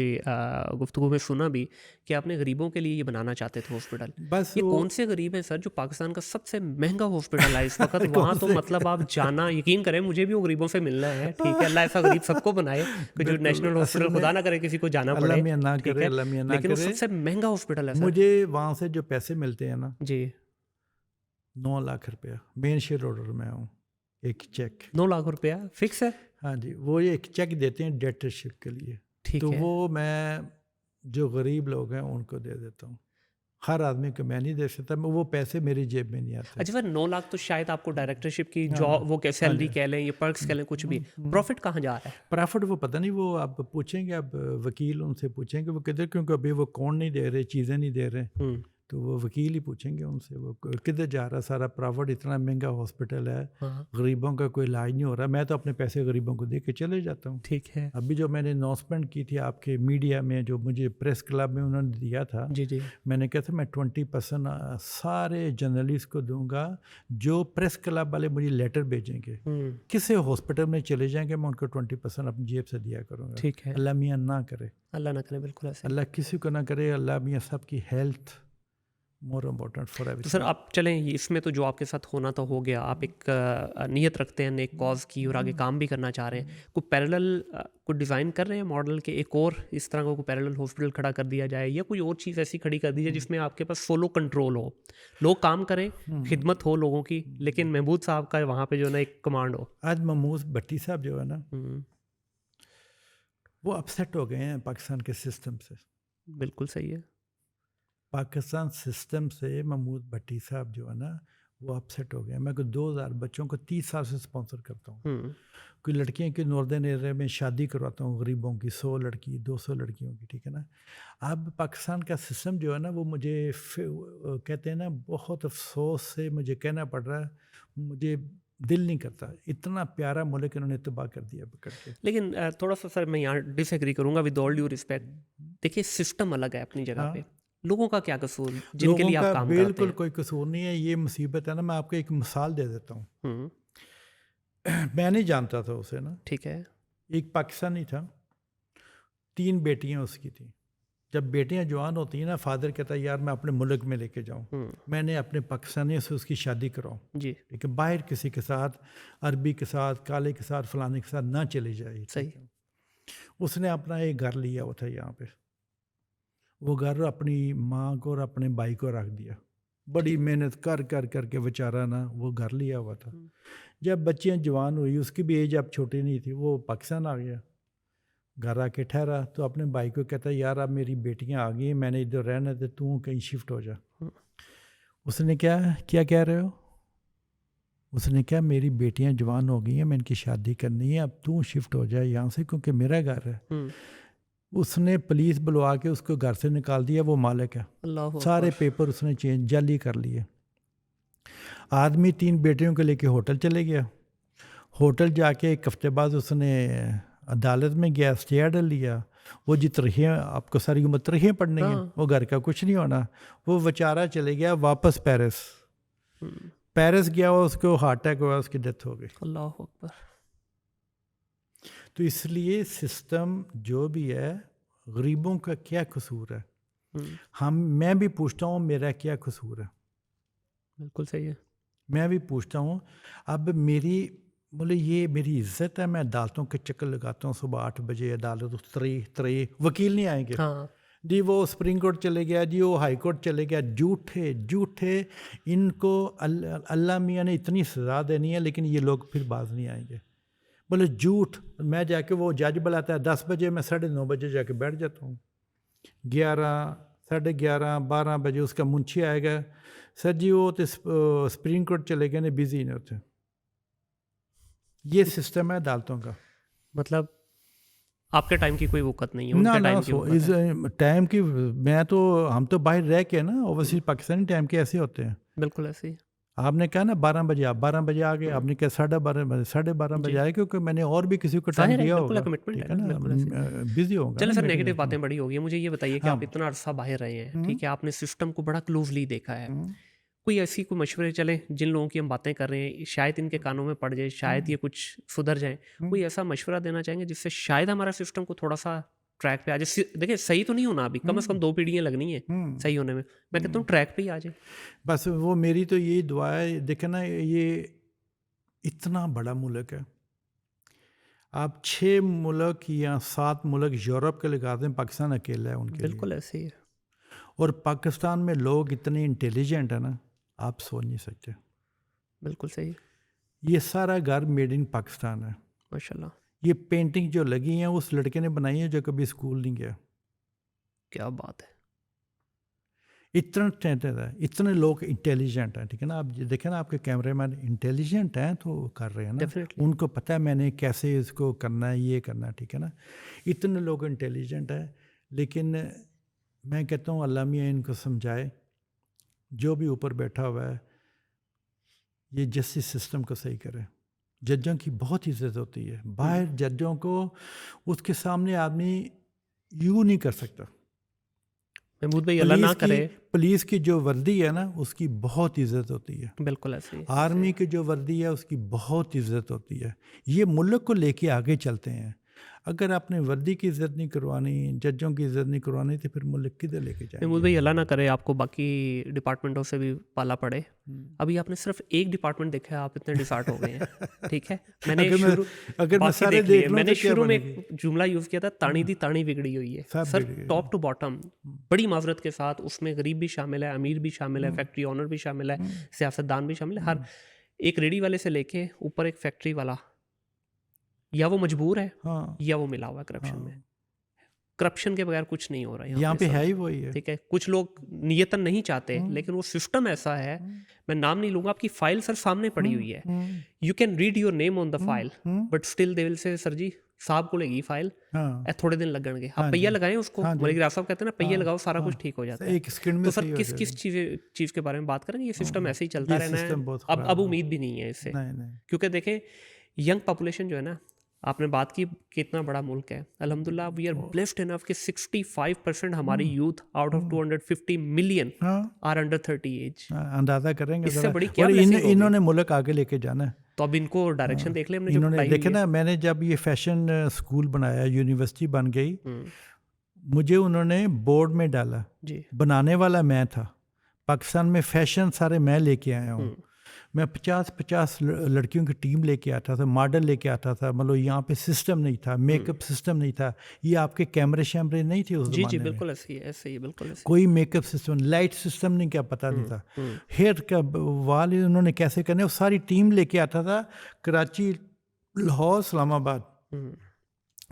गुफ्तगू में सुना भी कि आपने गरीबों के लिए ये बनाना चाहते थे हॉस्पिटल। बस ये कौन से गरीब हैं सर जो पाकिस्तान का सबसे महंगा हॉस्पिटल है इस वक्त? वहाँ तो मतलब आप जाना, यकीन करें मुझे भी वो गरीबों से मिलना है, ठीक है। अल्लाह ऐसा गरीब सबको बनाए कि जो नेशनल हॉस्पिटल खुदा ना करे किसी को जाना पड़े, ठीक है, लेकिन वो सबसे महंगा हॉस्पिटल है सर। मुझे वहाँ से जो पैसे मिलते हैं ना जी, 9 लाख रुपया, मेन शेयर होल्डर में हूँ। एक चेक 9 लाख रुपया फिक्स है? हाँ जी, वो एक चेक देते हैं डेटरशिप के लिए, ठीक तो है। वो मैं जो गरीब लोग हैं उनको दे देता हूँ। हर आदमी को मैं नहीं दे सकता, वो पैसे मेरी जेब में नहीं आते। अच्छा सर, 9 लाख तो शायद आपको डायरेक्टरशिप की जॉब, वो क्या सैलरी कह लें, ये पर्क्स कह लें, कुछ भी। प्रॉफिट कहाँ जा रहा है? प्रॉफिट वो पता नहीं, वो आप पूछेंगे, अब वकील उनसे पूछेंगे वो किधर, क्योंकि अभी वो कौन नहीं दे रहे, चीज़ें नहीं दे रहे, तो वो वकील ही पूछेंगे उनसे वो किधर जा रहा सारा प्राइवेट, इतना महंगा हॉस्पिटल है, हाँ, गरीबों का कोई इलाज नहीं हो रहा, मैं तो अपने पैसे गरीबों को दे के चले जाता हूँ। ठीक है। अभी जो मैंने अनाउंसमेंट की थी आपके मीडिया में, जो मुझे प्रेस क्लब में उन्होंने दिया था, जी, जी। मैंने कहा था मैं 20% सारे जर्नलिस्ट को दूंगा जो प्रेस क्लब वाले मुझे लेटर भेजेंगे, हुँ, किसी हॉस्पिटल में चले जाएंगे, मैं उनको 20% अपनी जेब से दिया करूँगा। ठीक है। अल्लाह मियाँ ना करे, अल्लाह ना करे, बिल्कुल ऐसे। अल्लाह किसी को ना करे, अल्लाह मियाँ सबकी हेल्थ मोर इम्पोर्टेंट फॉर तो सर एवरीथिंग। आप चलें इसमें तो जो आपके साथ होना तो हो गया, आप एक नीयत रखते हैं नेक कॉज़ की और आगे काम भी करना चाह रहे हैं। कोई पैरेलल कोई डिज़ाइन कर रहे हैं मॉडल के, एक और इस तरह का कोई पैरेलल हॉस्पिटल खड़ा कर दिया जाए या कोई और चीज़ ऐसी खड़ी कर दी जाए जिसमें आपके पास सोलो कंट्रोल हो, लोग काम करें, खिदमत हो लोगों की, लेकिन महमूद साहब का वहाँ पे जो है ना एक कमांड हो। आज महमूद भट्टी साहब जो है ना, हुँ, वो अपसेट हो गए हैं पाकिस्तान के सिस्टम से। बिल्कुल सही है। पाकिस्तान सिस्टम से महमूद भट्टी साहब जो है ना, वो अपसेट हो गए हैं। मैं को 2000 बच्चों को 30 साल से स्पॉन्सर करता हूँ। हुँ, कोई लड़कियाँ की नॉर्दर्न एरिया में शादी करवाता हूँ गरीबों की, 100 लड़की 200 लड़कियों की, ठीक है ना। अब पाकिस्तान का सिस्टम जो है ना, वो मुझे कहते हैं ना, बहुत अफसोस से मुझे कहना पड़ रहा है, मुझे दिल नहीं करता, इतना प्यारा मुल्क इन्होंने तबाह कर दिया पकड़ के। लेकिन थोड़ा-सा सर मैं यहाँ डिसएग्री करूँगा विद ऑल ड्यू रिस्पेक्ट। देखिए सिस्टम अलग है अपनी जगह हाँ, पे, लोगों का क्या कसूर जिनके लोगों लिए आप का काम करते बिल्कुल हैं? कोई कसूर नहीं है, ये मुसीबत है ना। मैं आपको एक मिसाल दे देता हूँ। हुँ, मैं नहीं जानता था उसे ना, ठीक है। एक पाकिस्तानी था, 3 बेटियां उसकी थी। जब बेटियां जवान होती हैं ना, फादर कहता है यार मैं अपने मुल्क में लेके जाऊं, हुँ, मैंने अपने पाकिस्तानियों से उसकी शादी कराऊं, जी, ठीक है, बाहर किसी के साथ, अरबी के साथ, काले के साथ, फलाने के साथ ना चली जाए, ठीक सही। है। उसने अपना एक घर लिया हुआ था यहाँ पे, वो घर अपनी माँ को और अपने भाई को रख दिया, बड़ी ठीक। मेहनत कर कर करके बेचारा ना वो घर लिया हुआ था। हुँ, जब बच्चियाँ जवान हुई, उसकी भी एज अब छोटी नहीं थी, वो पाकिस्तान आ गया। घर आके ठहरा तो अपने भाई को कहता है यार अब मेरी बेटियां आ गई हैं, मैंने इधर रहना तो तू कहीं शिफ्ट हो जा। हुँ, उसने क्या क्या कह रहे हो? उसने क्या, मेरी बेटियां जवान हो गई हैं, मैं इनकी शादी करनी है, अब तू शिफ्ट हो जाए यहाँ से क्योंकि मेरा घर है। हुँ, उसने पुलिस बुलवा के उसको घर से निकाल दिया, वो मालिक है। अल्लाहु सारे अकबर! पेपर उसने चेंज जाली कर लिए। आदमी 3 बेटियों को लेके होटल चले गया। होटल जाके 1 हफ्ते बाद उसने अदालत में गया, स्टे ऑर्डर लिया। वो जी तरहीँ आपको सारी उम्र तरहीँ पढ़नी है, हाँ, वो घर का कुछ नहीं होना। वो बेचारा चले गया वापस पेरिस। हुँ, पेरिस गया हुआ, उसको हार्ट अटैक हुआ, उसकी डेथ हो गई। अल्लाहु अकबर! तो इसलिए सिस्टम जो भी है, गरीबों का क्या कसूर है? हुँ, मैं भी पूछता हूँ मेरा क्या कसूर है? बिल्कुल सही है। मैं भी पूछता हूँ। अब मेरी बोले ये मेरी इज़्ज़त है, मैं अदालतों के चक्कर लगाता हूँ, सुबह 8 बजे अदालत तरे वकील नहीं आएंगे हाँ, जी, वो सुप्रीम कोर्ट चले गया जी, वो हाई कोर्ट चले गया। झूठे झूठे, इनको अल्लाह मियाँ ने इतनी सज़ा देनी है, लेकिन ये लोग फिर बाज नहीं आएंगे। बोले झूठ। मैं जाके, वो जज बुलाता है 10 बजे, मैं 9:30 बजे जाके बैठ जाता हूँ। 11, 11:30, 12 बजे उसका मुंशी आएगा, सर जी वो तो सुप्रीम कोर्ट चले गए, नहीं बिजी नहीं होते। ये सिस्टम है अदालतों का। मतलब आपके टाइम की कोई वक़्त नहीं है, ना उनके ना टाइम की सो वक़्त इस है। टाइम की, मैं तो, हम तो बाहर रह के ना, हुँ, ओवरसीज पाकिस्तानी टाइम के ऐसे होते हैं। बिल्कुल ऐसे ही। आपने कहा ना 12 बजे, आप 12 बजे आ गए, हुँ, आपने कहा 12:30 बजे, 12:30 बजे जी, आए, क्योंकि मैंने और भी किसी को टाइम ज़ाहिर है दिया बिल्कुल होगा, कमिटमेंट है ठीक है ना, ना, बिल्कुल ऐसे ही। बिजी होगा चलें ना सर मीटिंग नेगेटिव में। बातें बड़ी हो गई हैं, मुझे ये बताइए कि हाँ। आप इतना अरसा बाहर रहे हैं, हम्म, ठीक है, आपने सिस्टम को बड़ा क्लोज़ली देखा है। हम्म, कोई ऐसी कोई मशवरे चलें जिन लोगों की हम बातें कर रहे हैं शायद इनके कानों में पड़ जाए, शायद ये कुछ सुधर जाएँ। हम्म, कोई ऐसा मशवरा देना चाहेंगे जिससे शायद हमारा सिस्टम को थोड़ा-सा ट्रैक पे आ जाए? देखिए सही तो नहीं होना अभी, कम से कम 2 पीढ़ियाँ लगनी हैं हम्म, सही होने में। मैं कहता हूँ ट्रैक पे ही आ जाए। बस वो मेरी तो यही दुआ है। देखे ना, ये इतना बड़ा मुल्क है, आप 6 मुल्क या 7 मुल्क यूरोप के लगा दें, पाकिस्तान अकेला है उनके लिए। बिल्कुल ऐसे ही है। और पाकिस्तान में लोग इतने इंटेलिजेंट है ना, आप सोच नहीं सकते। बिल्कुल सही है। ये सारा घर मेड इन पाकिस्तान है। माशाल्लाह, ये पेंटिंग जो लगी हैं उस लड़के ने बनाई है जो कभी स्कूल नहीं गया। क्या बात है! इतना टैलेंटेड है, इतने लोग इंटेलिजेंट हैं, ठीक है ना। आप ये देखें ना, आपके कैमरामैन इंटेलिजेंट हैं तो कर रहे हैं ना, डेफ़िनिटली। उनको पता है मैंने कैसे इसको करना है, ये करना है, ठीक है ना। इतने लोग इंटेलिजेंट हैं, लेकिन मैं कहता हूँ अल्लाह मियाँ इनको समझाए जो भी ऊपर बैठा हुआ है ये जस्टिस सिस्टम को सही करे। जजों की बहुत इज्जत होती है, बाहर जजों को उसके सामने आदमी यूँ नहीं कर सकता। महमूद भाई अल्लाह ना करे। पुलिस की जो वर्दी है ना उसकी बहुत इज्जत होती है। बिल्कुल ऐसे ही। आर्मी की जो वर्दी है उसकी बहुत इज्जत होती है। ये मुल्क को लेके आगे चलते हैं। अगर आपने वर्दी की इज्जत नहीं करवानी, जजों की इज्जत नहीं करवानी, तो फिर मुल्क किधर लेके जाएंगे? महमूद भाई अल्लाह ना करे आपको बाकी डिपार्टमेंटों से भी पाला पड़े। अभी आपने सिर्फ एक डिपार्टमेंट देखा है, आप इतने डिसार्ट हो गए हैं। ठीक है, मैंने शुरू अगर मैं बाकी सारे देख लिए। देख लूं मैंने तो क्या शुरू में बनेगी? एक जुमला यूज़ किया था, तानी दी तानी बिगड़ी हुई है सब सर, बिगड़ी हुई है। Top to bottom. बड़ी माजरत के साथ उसमें गरीब भी शामिल है, अमीर भी शामिल है, फैक्ट्री ऑनर भी शामिल है, सियासतदान भी शामिल है। हर एक रेडी वाले से लेके ऊपर एक फैक्ट्री वाला, या वो मजबूर है हाँ, या वो मिला हुआ है करप्शन में। करप्शन के बगैर कुछ नहीं हो रहा यहाँ पे सर। है ही वही है। ठीक है, कुछ लोग नियतन नहीं चाहते, लेकिन वो सिस्टम ऐसा है, मैं नाम नहीं लूंगा, आपकी फाइल सर सामने पड़ी हुई है, you can read your name on the file, but still they will say sir जी साहब को लेगी फाइल, हाँ, थोड़े दिन लगणगे, आप पहिया लगाएं उसको, मलिक राज साहब कहते हैं ना, पहिया लगाओ सारा कुछ ठीक हो जाता है। एक सेकंड में तो सही सर हो किस जाएगा। किस चीज़ के बारे में बात करेंगे? ये सिस्टम ऐसे ही चलता ये रहना है, सिस्टम बहुत अब उम्मीद भी नहीं है इससे। नहीं, क्योंकि देखें यंग पॉपुलेशन जो है ना, आपने बात की कितना बड़ा मुल्क है, अल्हम्दुलिल्लाह वी आर ब्लेस्ड इनफ कि 65% हमारी youth out of 250 million are under 30 age. अंदाजा करेंगे इससे जरा। बड़ी क्या और blessing होगी? इन्होंने मुल्क आगे लेके जाना है। तो अब इनको डायरेक्शन देख ले हमने जो इन्होंने पढ़ाई देखे हुई है। ना, मैंने जब ये फैशन स्कूल बनाया, यूनिवर्सिटी बन गई, मुझे उन्होंने बोर्ड में डाला। जी बनाने वाला मैं था। पाकिस्तान में फैशन सारे मैं लेके आया हूँ। मैं 50 लड़कियों की टीम लेके आता था, मॉडल लेके आता था। मतलब यहाँ पे सिस्टम नहीं था, मेकअप सिस्टम नहीं था, ये आपके कैमरे शैमरे नहीं थे उस जी ज़माने में। बिल्कुल ऐसे ही है, ऐसे ही बिल्कुल ऐसे कोई मेकअप सिस्टम, लाइट सिस्टम नहीं, क्या पता नहीं था। हेयर का वाल उन्होंने कैसे करने, वो सारी टीम लेके आता था, कराची, लाहौर, इस्लामाबाद।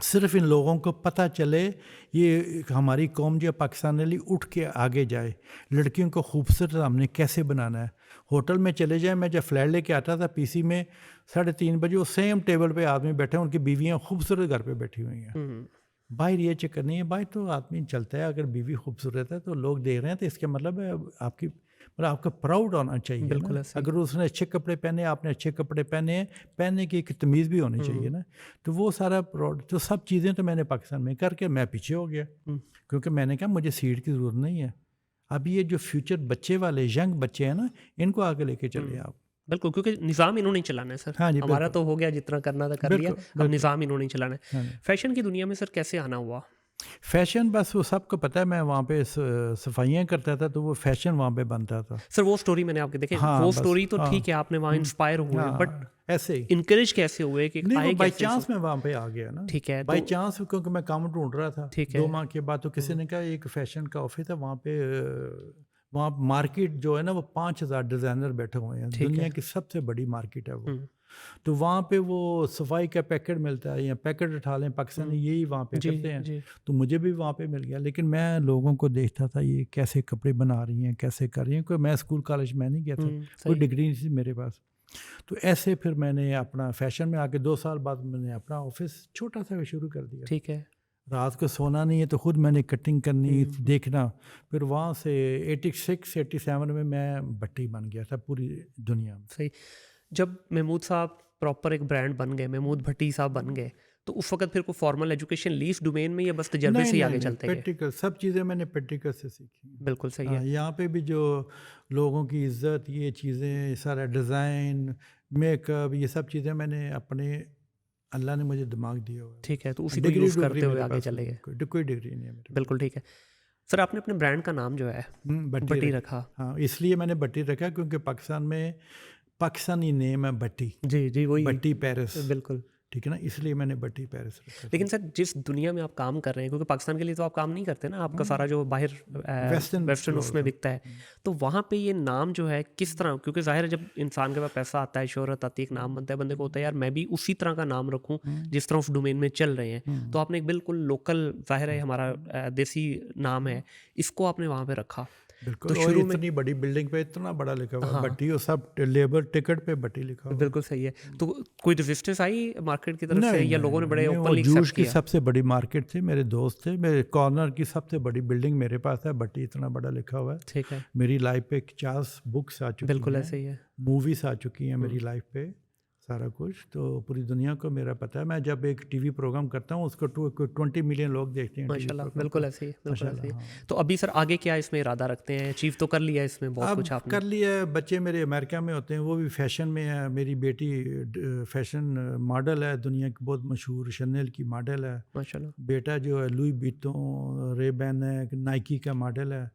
सिर्फ इन लोगों को पता चले ये हमारी कौम जो पाकिस्तान वाली उठ के आगे जाए, लड़कियों को खूबसूरत हमने कैसे बनाना है। होटल में चले जाए, मैं जब फ्लैट लेके आता था पीसी में 3:30 बजे, वो सेम टेबल पे आदमी बैठे हैं, उनकी बीवियाँ खूबसूरत घर पे बैठी हुई हैं। बाहर ये चक्कर नहीं है, बाहर तो आदमी चलता है, अगर बीवी खूबसूरत है तो लोग देख रहे हैं, तो इसका मतलब है आपकी, मतलब आपका प्राउड होना चाहिए बिल्कुल ना। ऐसे ही। अगर उसने अच्छे कपड़े पहने, आपने अच्छे कपड़े पहने हैं, पहनने की एक तमीज़ भी होनी चाहिए ना। तो वो सारा प्राउड, तो सब चीज़ें तो मैंने पाकिस्तान में करके मैं पीछे हो गया, क्योंकि मैंने कहा मुझे सीट की ज़रूरत नहीं है। अब ये जो फ्यूचर बच्चे वाले यंग बच्चे हैं ना, इनको आगे लेके चलिए आप। बिल्कुल, क्योंकि निज़ाम इन्होंने ही चलाना है सर। हाँ जी, हमारा तो हो गया, जितना करना था कर लिया, अब निज़ाम इन्होंने ही चलाना है। हाँ जी। फैशन की दुनिया में सर कैसे आना हुआ? फैशन बस वो सबको पता है, मैं वहाँ पे सफाइयाँ करता था, तो वो फैशन वहाँ पे बनता था। सर वो स्टोरी मैंने आपके देखे, हाँ, वो बस, स्टोरी तो हाँ। ठीक है, आपने वहाँ इंस्पायर हुए, हाँ, बट ऐसे ही इनकरेज कैसे हुए कि नहीं, आए वो बाई कैसे? चांस में वहाँ पे आ गया ना। ठीक है, बाई तो चांस, क्योंकि मैं काम ढूंढ रहा था। ठीक है। 2 माह के बाद तो किसी ने कहा एक फैशन का ऑफिस है वहाँ पे, वहाँ मार्केट जो है ना, वो 5000 डिज़ाइनर बैठे हुए हैं, दुनिया की सबसे बड़ी मार्केट है वो। तो वहाँ पे वो सफाई का पैकेट मिलता है, या पैकेट उठा लें, पाकिस्तानी यही वहाँ पे करते हैं। जी तो मुझे भी वहाँ पे मिल गया, लेकिन मैं लोगों को देखता था ये कैसे कपड़े बना रही हैं, कैसे कर रही हैं। कोई मैं स्कूल कॉलेज में नहीं गया था, कोई डिग्री नहीं थी मेरे पास। तो ऐसे फिर मैंने अपना फैशन में आके 2 साल बाद मैंने अपना ऑफिस छोटा सा शुरू कर दिया। ठीक है। रात को सोना नहीं है तो खुद मैंने कटिंग करनी, देखना। फिर वहाँ से 86-87 में मैं भट्टी बन गया था पूरी दुनिया में। सही। जब महमूद साहब प्रॉपर एक ब्रांड बन गए, महमूद भट्टी साहब बन गए, तो उस वक्त फिर कोई फॉर्मल एजुकेशन ली इस डोमेन में, या बस तजर्बे से ही आगे चलते गए? प्रैक्टिकल, सब चीज़ें मैंने प्रैक्टिकल से सीखी। बिल्कुल सही है। यहाँ पे भी जो लोगों की इज्जत, ये चीज़ें, सारा डिज़ाइन, मेकअप, ये सब चीज़ें मैंने अपने, अल्लाह ने मुझे दिमाग दिया हुआ है। ठीक है, तो उसी को यूज़ करते हुए आगे चले गए। कोई डिग्री नहीं है मेरे। बिल्कुल ठीक है सर। आपने अपने ब्रांड का नाम जो है भट्टी रखा। हाँ, इसलिए मैंने भट्टी रखा क्योंकि पाकिस्तान में पाकिस्तानी नेम है भट्टी। जी वही भट्टी पेरिस। बिल्कुल ठीक है ना, इसलिए मैंने भट्टी पेरिस रखा। लेकिन सर जिस दुनिया में आप काम कर रहे हैं, क्योंकि पाकिस्तान के लिए तो आप काम नहीं करते ना, आपका सारा जो बाहर वेस्टर्न उसमें बिकता है, तो वहाँ पे ये नाम जो है किस तरह, क्योंकि जाहिर है जब इंसान के पास पैसा आता है, शोहरत आती है, एक नाम बनता है, बंदे को होता है यार मैं भी उसी तरह का नाम रखूँ जिस तरह उस डोमेन में चल रहे हैं। तो आपने एक बिल्कुल लोकल, जाहिर है हमारा देसी नाम है, इसको आपने वहाँ पे रखा। बिल्कुल। तो और शुरू में इतनी बड़ी बिल्डिंग पे इतना बड़ा लिखा हुआ है हाँ भट्टी, और सब लेबर टिकट पे भट्टी लिखा हुआ है। बिल्कुल सही है। तो कोई रेजिस्टेंस आई मार्केट की तरफ से नहीं या नहीं लोगों ने बड़े नहीं, वो ओपनली जूस एक्सेप्ट की किया? सबसे बड़ी मार्केट थी, मेरे दोस्त थे, मेरे कॉर्नर की सबसे बड़ी बिल्डिंग मेरे पास है, भट्टी इतना बड़ा लिखा हुआ है। ठीक है, मेरी लाइफ पे 50 बुक्स आ चुकी बिल्कुल हैं, ऐसे ही है। मूवीज आ चुकी हैं मेरी लाइफ पे, सारा कुछ तो पूरी दुनिया को मेरा पता है। मैं जब एक टीवी प्रोग्राम करता हूँ उसको 20 मिलियन लोग देखते हैं टीवी माशाल्लाह, प्रोग्राम बिल्कुल को। ऐसे ही, बिल्कुल ऐसे ही। माशाल्लाह, हाँ। तो अभी सर आगे क्या इसमें इरादा रखते हैं? अचीव तो कर लिया इसमें बहुत अब कुछ आपने। कर लिया है, बच्चे मेरे अमेरिका में होते हैं, वो भी फैशन में है। मेरी बेटी फैशन मॉडल है, दुनिया की बहुत मशहूर शनेल की मॉडल है। माशाल्लाह। बेटा जो है लुई विटॉन, रेबैन है, नाइकी का मॉडल है।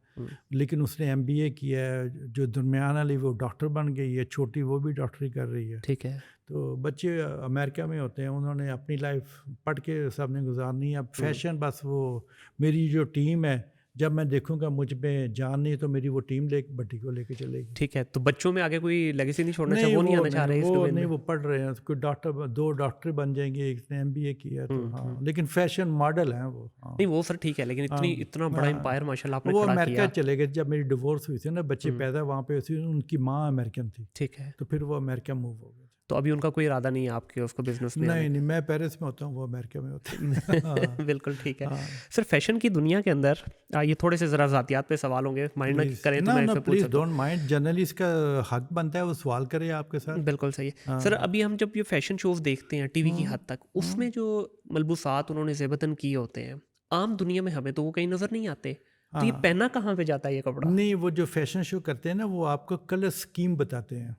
लेकिन उसने MBA किया है। जो दरमियान वाली वो डॉक्टर बन गई है, छोटी वो भी डॉक्टरी कर रही है। ठीक है, तो बच्चे अमेरिका में होते हैं, उन्होंने अपनी लाइफ पढ़ के सबने गुजारनी है। अब फैशन बस वो मेरी जो टीम है, जब मैं देखूंगा मुझ में जान नहीं तो मेरी वो टीम भट्टी को लेके चलेगी। ठीक है। तो बच्चों में आगे कोई लेगेसी नहीं छोड़ना नहीं चाहे, वो नहीं आना चाह रहे इस डोमेन में? वो पढ़ रहे हैं, कोई डॉक्टर, 2 डॉक्टर बन जाएंगे, एक ने MBA किया है, तो हाँ, लेकिन फैशन मॉडल है वो। हाँ, नहीं वो सर ठीक है, लेकिन इतना बड़ा एम्पायर माशाल्लाह आपने वो खड़ा अमेरिका किया। चले गए। जब मेरी डिवोर्स हुई थी ना, बच्चे पैदा वहाँ पे हुए थे, उनकी माँ अमेरिकन थी, ठीक है, तो फिर वो अमेरिका मूव हो गए। तो अभी उनका कोई इरादा नहीं है आपके उसको बिजनेस में नहीं नहीं, मैं पेरिस में होता हूँ, वो अमेरिका में होते हैं। हाँ, बिल्कुल ठीक है। हाँ। सर फैशन की दुनिया के अंदर ये थोड़े से ज़रा ज़ातियात पे सवाल होंगे, माइंड ना प्लीज करें तो ना मैं ना, इसमें पूछ प्लीज सकता डोंट माइंड, जर्नलिस्ट का हक बनता है वो सवाल करे आपके साथ। हूँ? बिल्कुल सही है सर। अभी हम जब ये फैशन शोज देखते हैं टीवी की हद तक, उसमें जो मलबूसात उन्होंने ज़ेबतन किए होते हैं, आम दुनिया में हमें तो वो कहीं नज़र नहीं आते। तो ये पहना कहाँ पे जाता है ये कपड़ा? नहीं, वो जो फैशन शो करते हैं ना, वो आपको कलर स्कीम बताते हैं।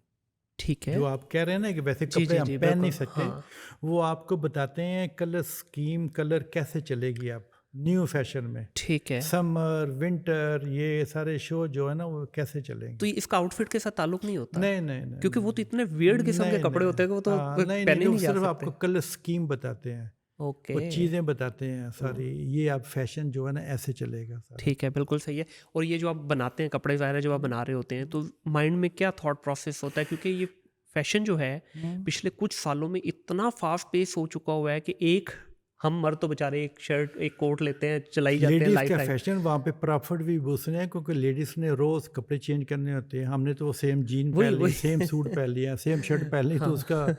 ठीक है, जो आप कह रहे हैं ना कि वैसे जी कपड़े जी हम जी पहन नहीं बिल्कुल, सकते, हाँ वो आपको बताते हैं कलर स्कीम, कलर कैसे चलेगी आप न्यू फैशन में, ठीक है। समर विंटर, ये सारे शो जो है ना वो कैसे चलेंगे। तो ये इसका आउटफिट के साथ ताल्लुक नहीं होता? नहीं नहीं नहीं, क्योंकि वो तो इतने वियर्ड किस्म के कपड़े होते हैं कि वो तो नहीं पहने नहीं, नहीं जो जा सिर्फ सकते। आपको कलर स्कीम बताते हैं, ओके, वो चीज़ें बताते हैं सारी, ये आप फैशन जो है ना ऐसे चलेगा सारा। ठीक है, बिल्कुल सही है। और ये जो आप बनाते हैं कपड़े वगैरह जब आप बना रहे होते हैं, तो माइंड में क्या थॉट प्रोसेस होता है? क्योंकि ये फैशन जो है पिछले कुछ सालों में इतना फास्ट पेस हो चुका हुआ है कि हम मर्द तो बेचारे एक शर्ट एक कोट लेते हैं, चलाई जाते हैं लेडीज लाइफ का टाइम। फैशन वहाँ पे प्रॉफिट भी उसने है, क्योंकि लेडीज ने रोज कपड़े चेंज करने होते हैं। हमने तो सेम जीन वही पहन ली, वही सेम सूट पहन लिया, सेम शर्ट पहन ली, तो हाँ उसका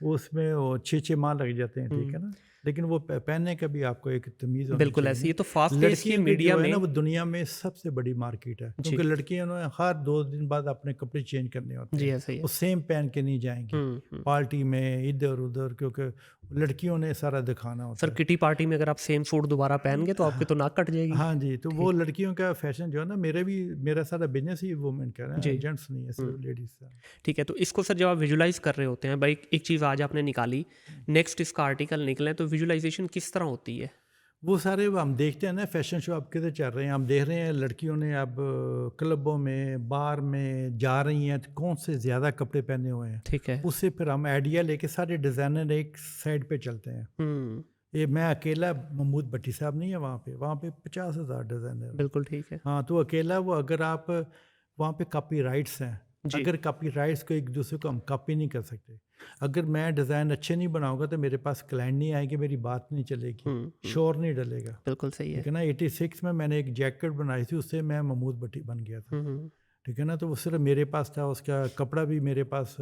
उसमें वो 6 माह लग जाते हैं, ठीक है ना। लेकिन वो पहनने का भी आपको एक तमीज़ होनी बिल्कुल ऐसी। चाहिए ये ना। तो फास्ट पेस की लड़कियों की मीडिया जो है में ना वो दुनिया में सबसे बड़ी मार्केट है, जी क्योंकि लड़कियों ने हर 2 दिन बाद अपने कपड़े चेंज करने होते जी हैं, ऐसा ही है। वो सेम पहन के नहीं जाएंगी पार्टी में इधर उधर, क्योंकि लड़कियों ने सारा दिखाना होता सर है। किटी पार्टी में अगर आप सेम सूट दोबारा पहन गए तो आपकी तो नाक कट जाएगी। हाँ जी, तो वो लड़कियों का फैशन जो है ना, मेरा सारा बिजनेस ही वुमेन का है, जी जेंट्स नहीं है, सिर्फ लेडीज का। ठीक है। तो इसको सर जब आप विजुलाइज कर रहे होते हैं, भाई एक चीज़ आज आपने निकाली, नेक्स्ट इसका आर्टिकल निकले, तो विजुलाइजेशन किस तरह होती है? वो सारे हम देखते हैं ना फैशन शो अब किधर चल रहे हैं, हम देख रहे हैं लड़कियों ने अब क्लबों में बार में जा रही हैं तो कौन से ज़्यादा कपड़े पहने हुए हैं, ठीक है। उससे फिर हम आइडिया लेके सारे डिज़ाइनर एक साइड पे चलते हैं। ये मैं अकेला, महमूद भट्टी साहब नहीं है वहाँ पे 50,000 डिज़ाइनर। बिल्कुल ठीक है हाँ, तो अकेला वो, अगर आप वहाँ पे कॉपी राइट्स हैं, जी। अगर कॉपी राइट्स को एक दूसरे को हम कॉपी नहीं कर सकते, अगर मैं डिज़ाइन अच्छे नहीं बनाऊंगा तो मेरे पास क्लाइंट नहीं आएंगे, मेरी बात नहीं चलेगी, शोर नहीं डलेगा, बिल्कुल सही है। ठीक है ना। 86 में मैंने एक जैकेट बनाई थी, उससे मैं महमूद भट्टी बन गया था, ठीक है ना। तो वो सिर्फ मेरे पास था, उसका कपड़ा भी मेरे पास,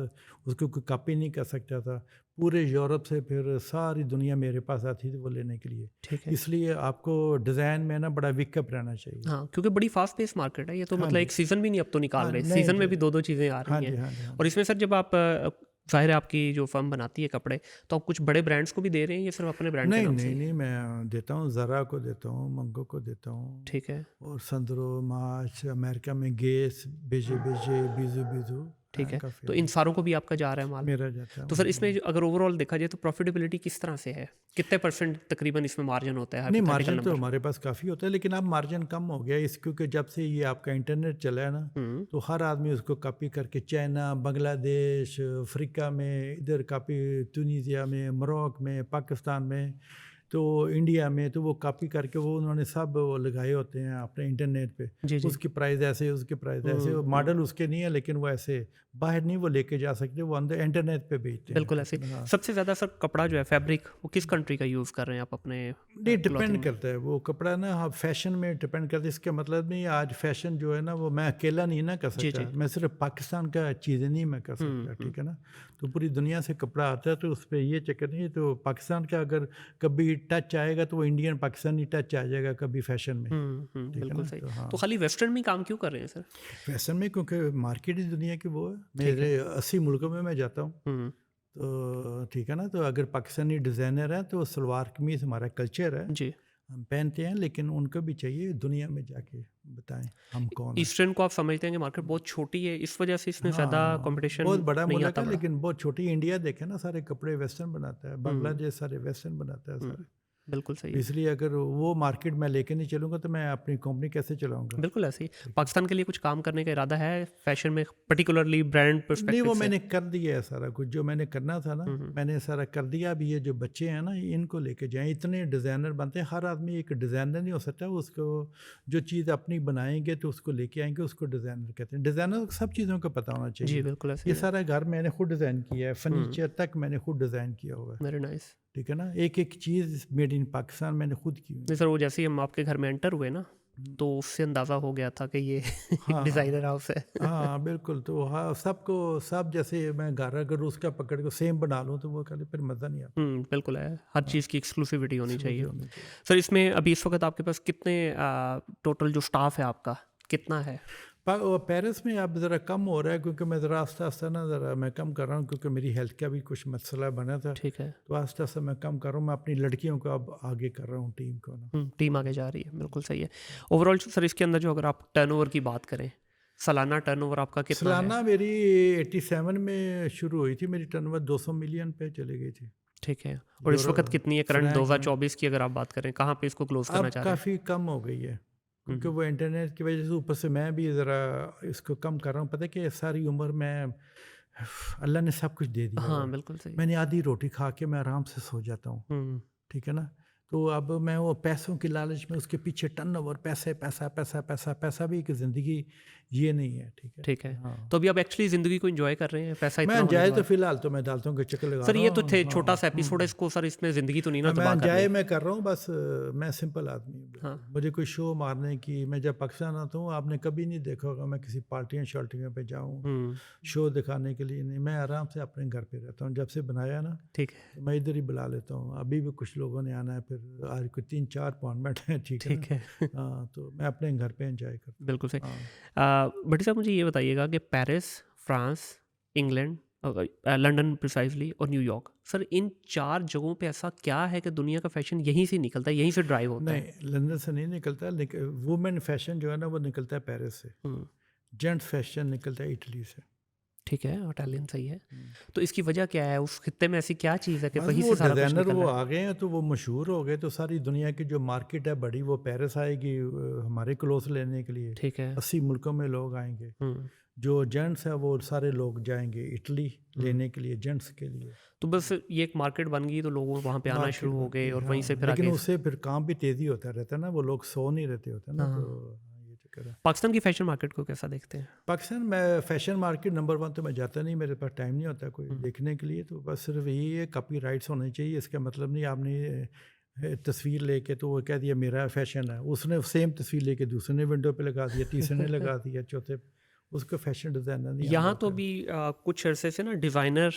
उसको कोई कॉपी नहीं कर सकता था। पूरे यूरोप से फिर सारी दुनिया मेरे पास आती थी वो लेने के लिए। ठीक है। इसलिए आपको डिज़ाइन में ना बड़ा विकअप रहना चाहिए। हाँ, क्योंकि बड़ी फास्ट पेस मार्केट है ये तो, मतलब एक सीज़न भी नहीं अब तो निकाल रहे, नहीं सीज़न में जी। भी 2-2 चीज़ें आ हाँ रही जी, हैं। हाँ जी, हाँ और इसमें सर जब आप ज़ाहिर है आपकी जो फर्म बनाती है कपड़े, तो आप कुछ बड़े ब्रांड्स को भी दे रहे हैं या सिर्फ अपने ब्रांड के नहीं नाम से? नहीं नहीं, मैं देता हूँ, ज़रा को देता हूँ, मंगो को देता हूँ, ठीक है, और संदरो, मार्च, अमेरिका में गेस, बेजे बीजू बीजू, ठीक है। काफ़ी तो इन सारों को भी आपका जा रहा है माल? मेरा जाता है। तो सर इसमें अगर ओवरऑल देखा जाए तो प्रॉफिटेबिलिटी किस तरह से है? कितने % तकरीबन इसमें मार्जिन होता है? नहीं, hypothetical मार्जिन तो number? हमारे पास काफ़ी होता है, लेकिन अब मार्जिन कम हो गया इस, क्योंकि जब से ये आपका इंटरनेट चला है ना, तो हर आदमी उसको कॉपी करके, चाइना, बांग्लादेश, अफ्रीका में, इधर कॉपी, तुनीसिया में, मोरक्को में, पाकिस्तान में, तो इंडिया में तो वो कॉपी करके वो उन्होंने सब वो लगाए होते हैं अपने इंटरनेट पे, जी जी उसकी प्राइस ऐसे, उसकी प्राइस ऐसे, मॉडल उसके नहीं है लेकिन वो ऐसे बाहर नहीं वो लेके जा सकते, वो अंदर इंटरनेट पे बेचते हैं। बिल्कुल ऐसे। हाँ, सबसे ज़्यादा सर कपड़ा जो है फैब्रिक वो किस कंट्री का यूज़ कर रहे हैं आप अपने नहीं डिपेंड क्लॉथिंग में? करता है वो कपड़ा ना, हाँ फैशन में डिपेंड करता है। इसका मतलब नहीं आज फैशन जो है ना वो मैं अकेला नहीं ना कर जी सकता, जी मैं सिर्फ पाकिस्तान का चीज़ें नहीं मैं कर सकता, ठीक है ना। तो पूरी दुनिया से कपड़ा आता है तो उस पर ये चक्कर नहीं है। तो पाकिस्तान का अगर कभी टच आएगा तो वो इंडियन पाकिस्तानी टच आ जाएगा कभी फैशन में, ठीक है बिल्कुल ना। सही। तो हाँ तो खाली वेस्टर्न में ही काम क्यों कर रहे हैं सर? फैशन में क्योंकि मार्केट ही दुनिया की वो है। ठीक है। मेरे 80 मुल्कों में मैं जाता हूँ, हम्म तो ठीक है ना। तो अगर पाकिस्तानी डिज़ाइनर है तो सलवार कमीज हमारा कल्चर है, जी। हम पहनते हैं, लेकिन उनको भी चाहिए दुनिया में जाके बताएं हम कौन है। ईस्टर्न को आप समझते हैं कि मार्केट बहुत छोटी है, इस वजह से इसमें ज़्यादा हाँ बहुत कंपटीशन बड़ा नहीं मुल्क आता है बड़ा। लेकिन बहुत छोटी। इंडिया देखे ना सारे कपड़े वेस्टर्न बनाता है, हम्म बांग्लादेश सारे वेस्टर्न बनाता है सारे। बिल्कुल सही तो है। इसलिए अगर वो मार्केट में लेके नहीं चलूँगा तो मैं अपनी कंपनी कैसे चलाऊँगा। बिल्कुल ऐसे ही। पाकिस्तान के लिए कुछ काम करने का इरादा है फैशन में, पर्टिकुलरली ब्रांड नहीं पर्सपेक्टिव वो से? मैंने कर दिया है सारा कुछ जो मैंने करना था ना, मैंने सारा कर दिया। अभी ये जो बच्चे हैं ना इनको लेके जाएं, इतने डिज़ाइनर बनते हैं। हर आदमी एक डिज़ाइनर नहीं हो सकता, उसको जो चीज़ अपनी बनाएंगे तो उसको लेके आएंगे, उसको डिज़ाइनर कहते हैं। डिज़ाइनर को सब चीज़ों का पता होना जी चाहिए। बिल्कुल ऐसे ये ही है। सारा घर मैंने खुद डिज़ाइन किया है, फर्नीचर तक मैंने खुद डिज़ाइन किया हुआ है, वेरी नाइस। ठीक है ना। एक एक चीज़ मेड इन पाकिस्तान मैंने खुद की हुई नहीं है। सर, वो जैसे ही हम आपके घर में एंटर हुए ना, तो उससे अंदाज़ा हो गया था कि ये डिज़ाइनर हाँ हाउस है। हाँ बिल्कुल। तो हाँ सबको सब जैसे मैं घर अगर उसका पकड़ के सेम बना लूँ तो वो कहते फिर मज़ा नहीं आता। बिल्कुल है, हर चीज़ की एक्सक्लूसिविटी होनी चाहिए। होनी चाहिए। सर इसमें अभी इस वक्त आपके पास कितने टोटल जो स्टाफ है आपका कितना है? पेरिस में अब ज़रा कम हो रहा है क्योंकि मैं ज़रा आस्ता आस्ता ना ज़रा मैं कम कर रहा हूँ क्योंकि मेरी हेल्थ का भी कुछ मसला बना था। ठीक है। तो आस्ता आस्ता मैं कम कर रहा हूँ, मैं अपनी लड़कियों को अब आगे कर रहा हूँ टीम को ना। टीम आगे जा रही है, बिल्कुल सही है। ओवरऑल सर इसके अंदर जो अगर आप टर्नओवर की बात करें, सालाना टर्नओवर आपका कितना है? सालाना मेरी 87 में शुरू हुई थी, मेरी टर्नओवर 200 मिलियन पे चली गई थी। ठीक है। और इस वक्त कितनी है करंट फ्रैंक में 2024 की अगर आप बात करें, कहाँ पे इसको क्लोज करना अब चाह रहे हैं? काफ़ी कम हो गई है क्योंकि वो इंटरनेट की वजह से, ऊपर से मैं भी ज़रा इसको कम कर रहा हूँ। पता है कि सारी उम्र मैं अल्लाह ने सब कुछ दे दिया हुआ हाँ है। बिल्कुल सही। मैंने आधी रोटी खा के मैं आराम से सो जाता हूँ, हम्म ठीक है ना। तो अब मैं वो पैसों की लालच में उसके पीछे टर्नओवर, पैसे पैसा पैसा पैसा पैसा भी एक ज़िंदगी ये नहीं है, ठीक है। ठीक है। हाँ तो अभी आप एक्चुअली ज़िंदगी को एंजॉय कर रहे हैं पैसा इतना मैं होने के जाए तो बाद? फिलहाल तो मैं डालता हूँ कि चक्कर लगा सर रहा ये तो हूँ। थे हाँ छोटा सा एपिसोड है, इसको सर इसमें ज़िंदगी तो नहीं ना तबाह मैं करनी। जाए मैं कर रहा हूँ बस। मैं सिंपल आदमी हूँ हाँ। बिल्कुल। मुझे कोई शो मारने की, मैं जब पाकिस्तान आता हूँ आपने कभी नहीं देखा होगा मैं किसी पार्टियाँ शार्टियों पे जाऊँ शो दिखाने के लिए नहीं। मैं आराम से अपने घर पे रहता हूँ। जब से बनाया ना ठीक है। तो मैं इधर ही बुला लेता हूँ। अभी भी कुछ लोगों ने आना है, फिर आज कोई 3-4 अपॉइंटमेंट हैं, ठीक है ठीक ना। है। हाँ तो मैं अपने घर पे एंजॉय करता हूँ। बिल्कुल सही। हाँ भट्टी साहब मुझे ये बताइएगा कि Paris, France, England, London precisely और न्यूयॉर्क, सर इन 4 जगहों पे ऐसा क्या है कि दुनिया का फैशन यहीं से निकलता है, यहीं से ड्राइव होता है? नहीं लंदन से नहीं निकलता, लेकिन वुमेन फैशन जो है ना वो निकलता है पेरिस से, हम्म, जेंट्स फैशन निकलता है इटली से। ठीक है, इटालियन सही है। तो इसकी वजह क्या है, उस खित्ते में ऐसी क्या चीज़ है कि बस वहीं वो से सारा कुछ डिज़ाइनर निकल वो रहा है? आ गए हैं तो वो मशहूर हो गए, तो सारी दुनिया की जो मार्केट है बड़ी वो पेरिस आएगी हमारे क्लोथ लेने के लिए। ठीक है। 80 मुल्कों में लोग आएंगे। हम्म जो जेंट्स है वो सारे लोग जाएंगे इटली लेने के लिए, जेंट्स के लिए तो बस ये एक मार्केट बन गई तो लोग वहाँ पे आना मार्केट शुरू हो बन गए गई। और हाँ वहीं से फिर लेकिन आगे। उससे फिर काम भी तेज़ी होता रहता है ना, वो लोग सो नहीं रहते होते ना। हाँ। तो ये चक्कर है। पाकिस्तान की फैशन मार्केट को कैसा देखते हैं? पाकिस्तान में फ़ैशन मार्केट नंबर 1 तो मैं जाता नहीं, मेरे पास टाइम नहीं होता कोई देखने के लिए। तो बस सिर्फ यही है कॉपी राइट्स होने चाहिए। इसका मतलब नहीं आपने तस्वीर लेके तो वो कह दिया मेरा फैशन है, उसने सेम तस्वीर लेके दूसरे ने विंडो पे लगा दिया, तीसरे ने लगा दिया, चौथे उसको फैशन डिज़ाइनर नहीं। हम यहाँ लोग तो का। अभी कुछ अरसे से ना डिज़ाइनर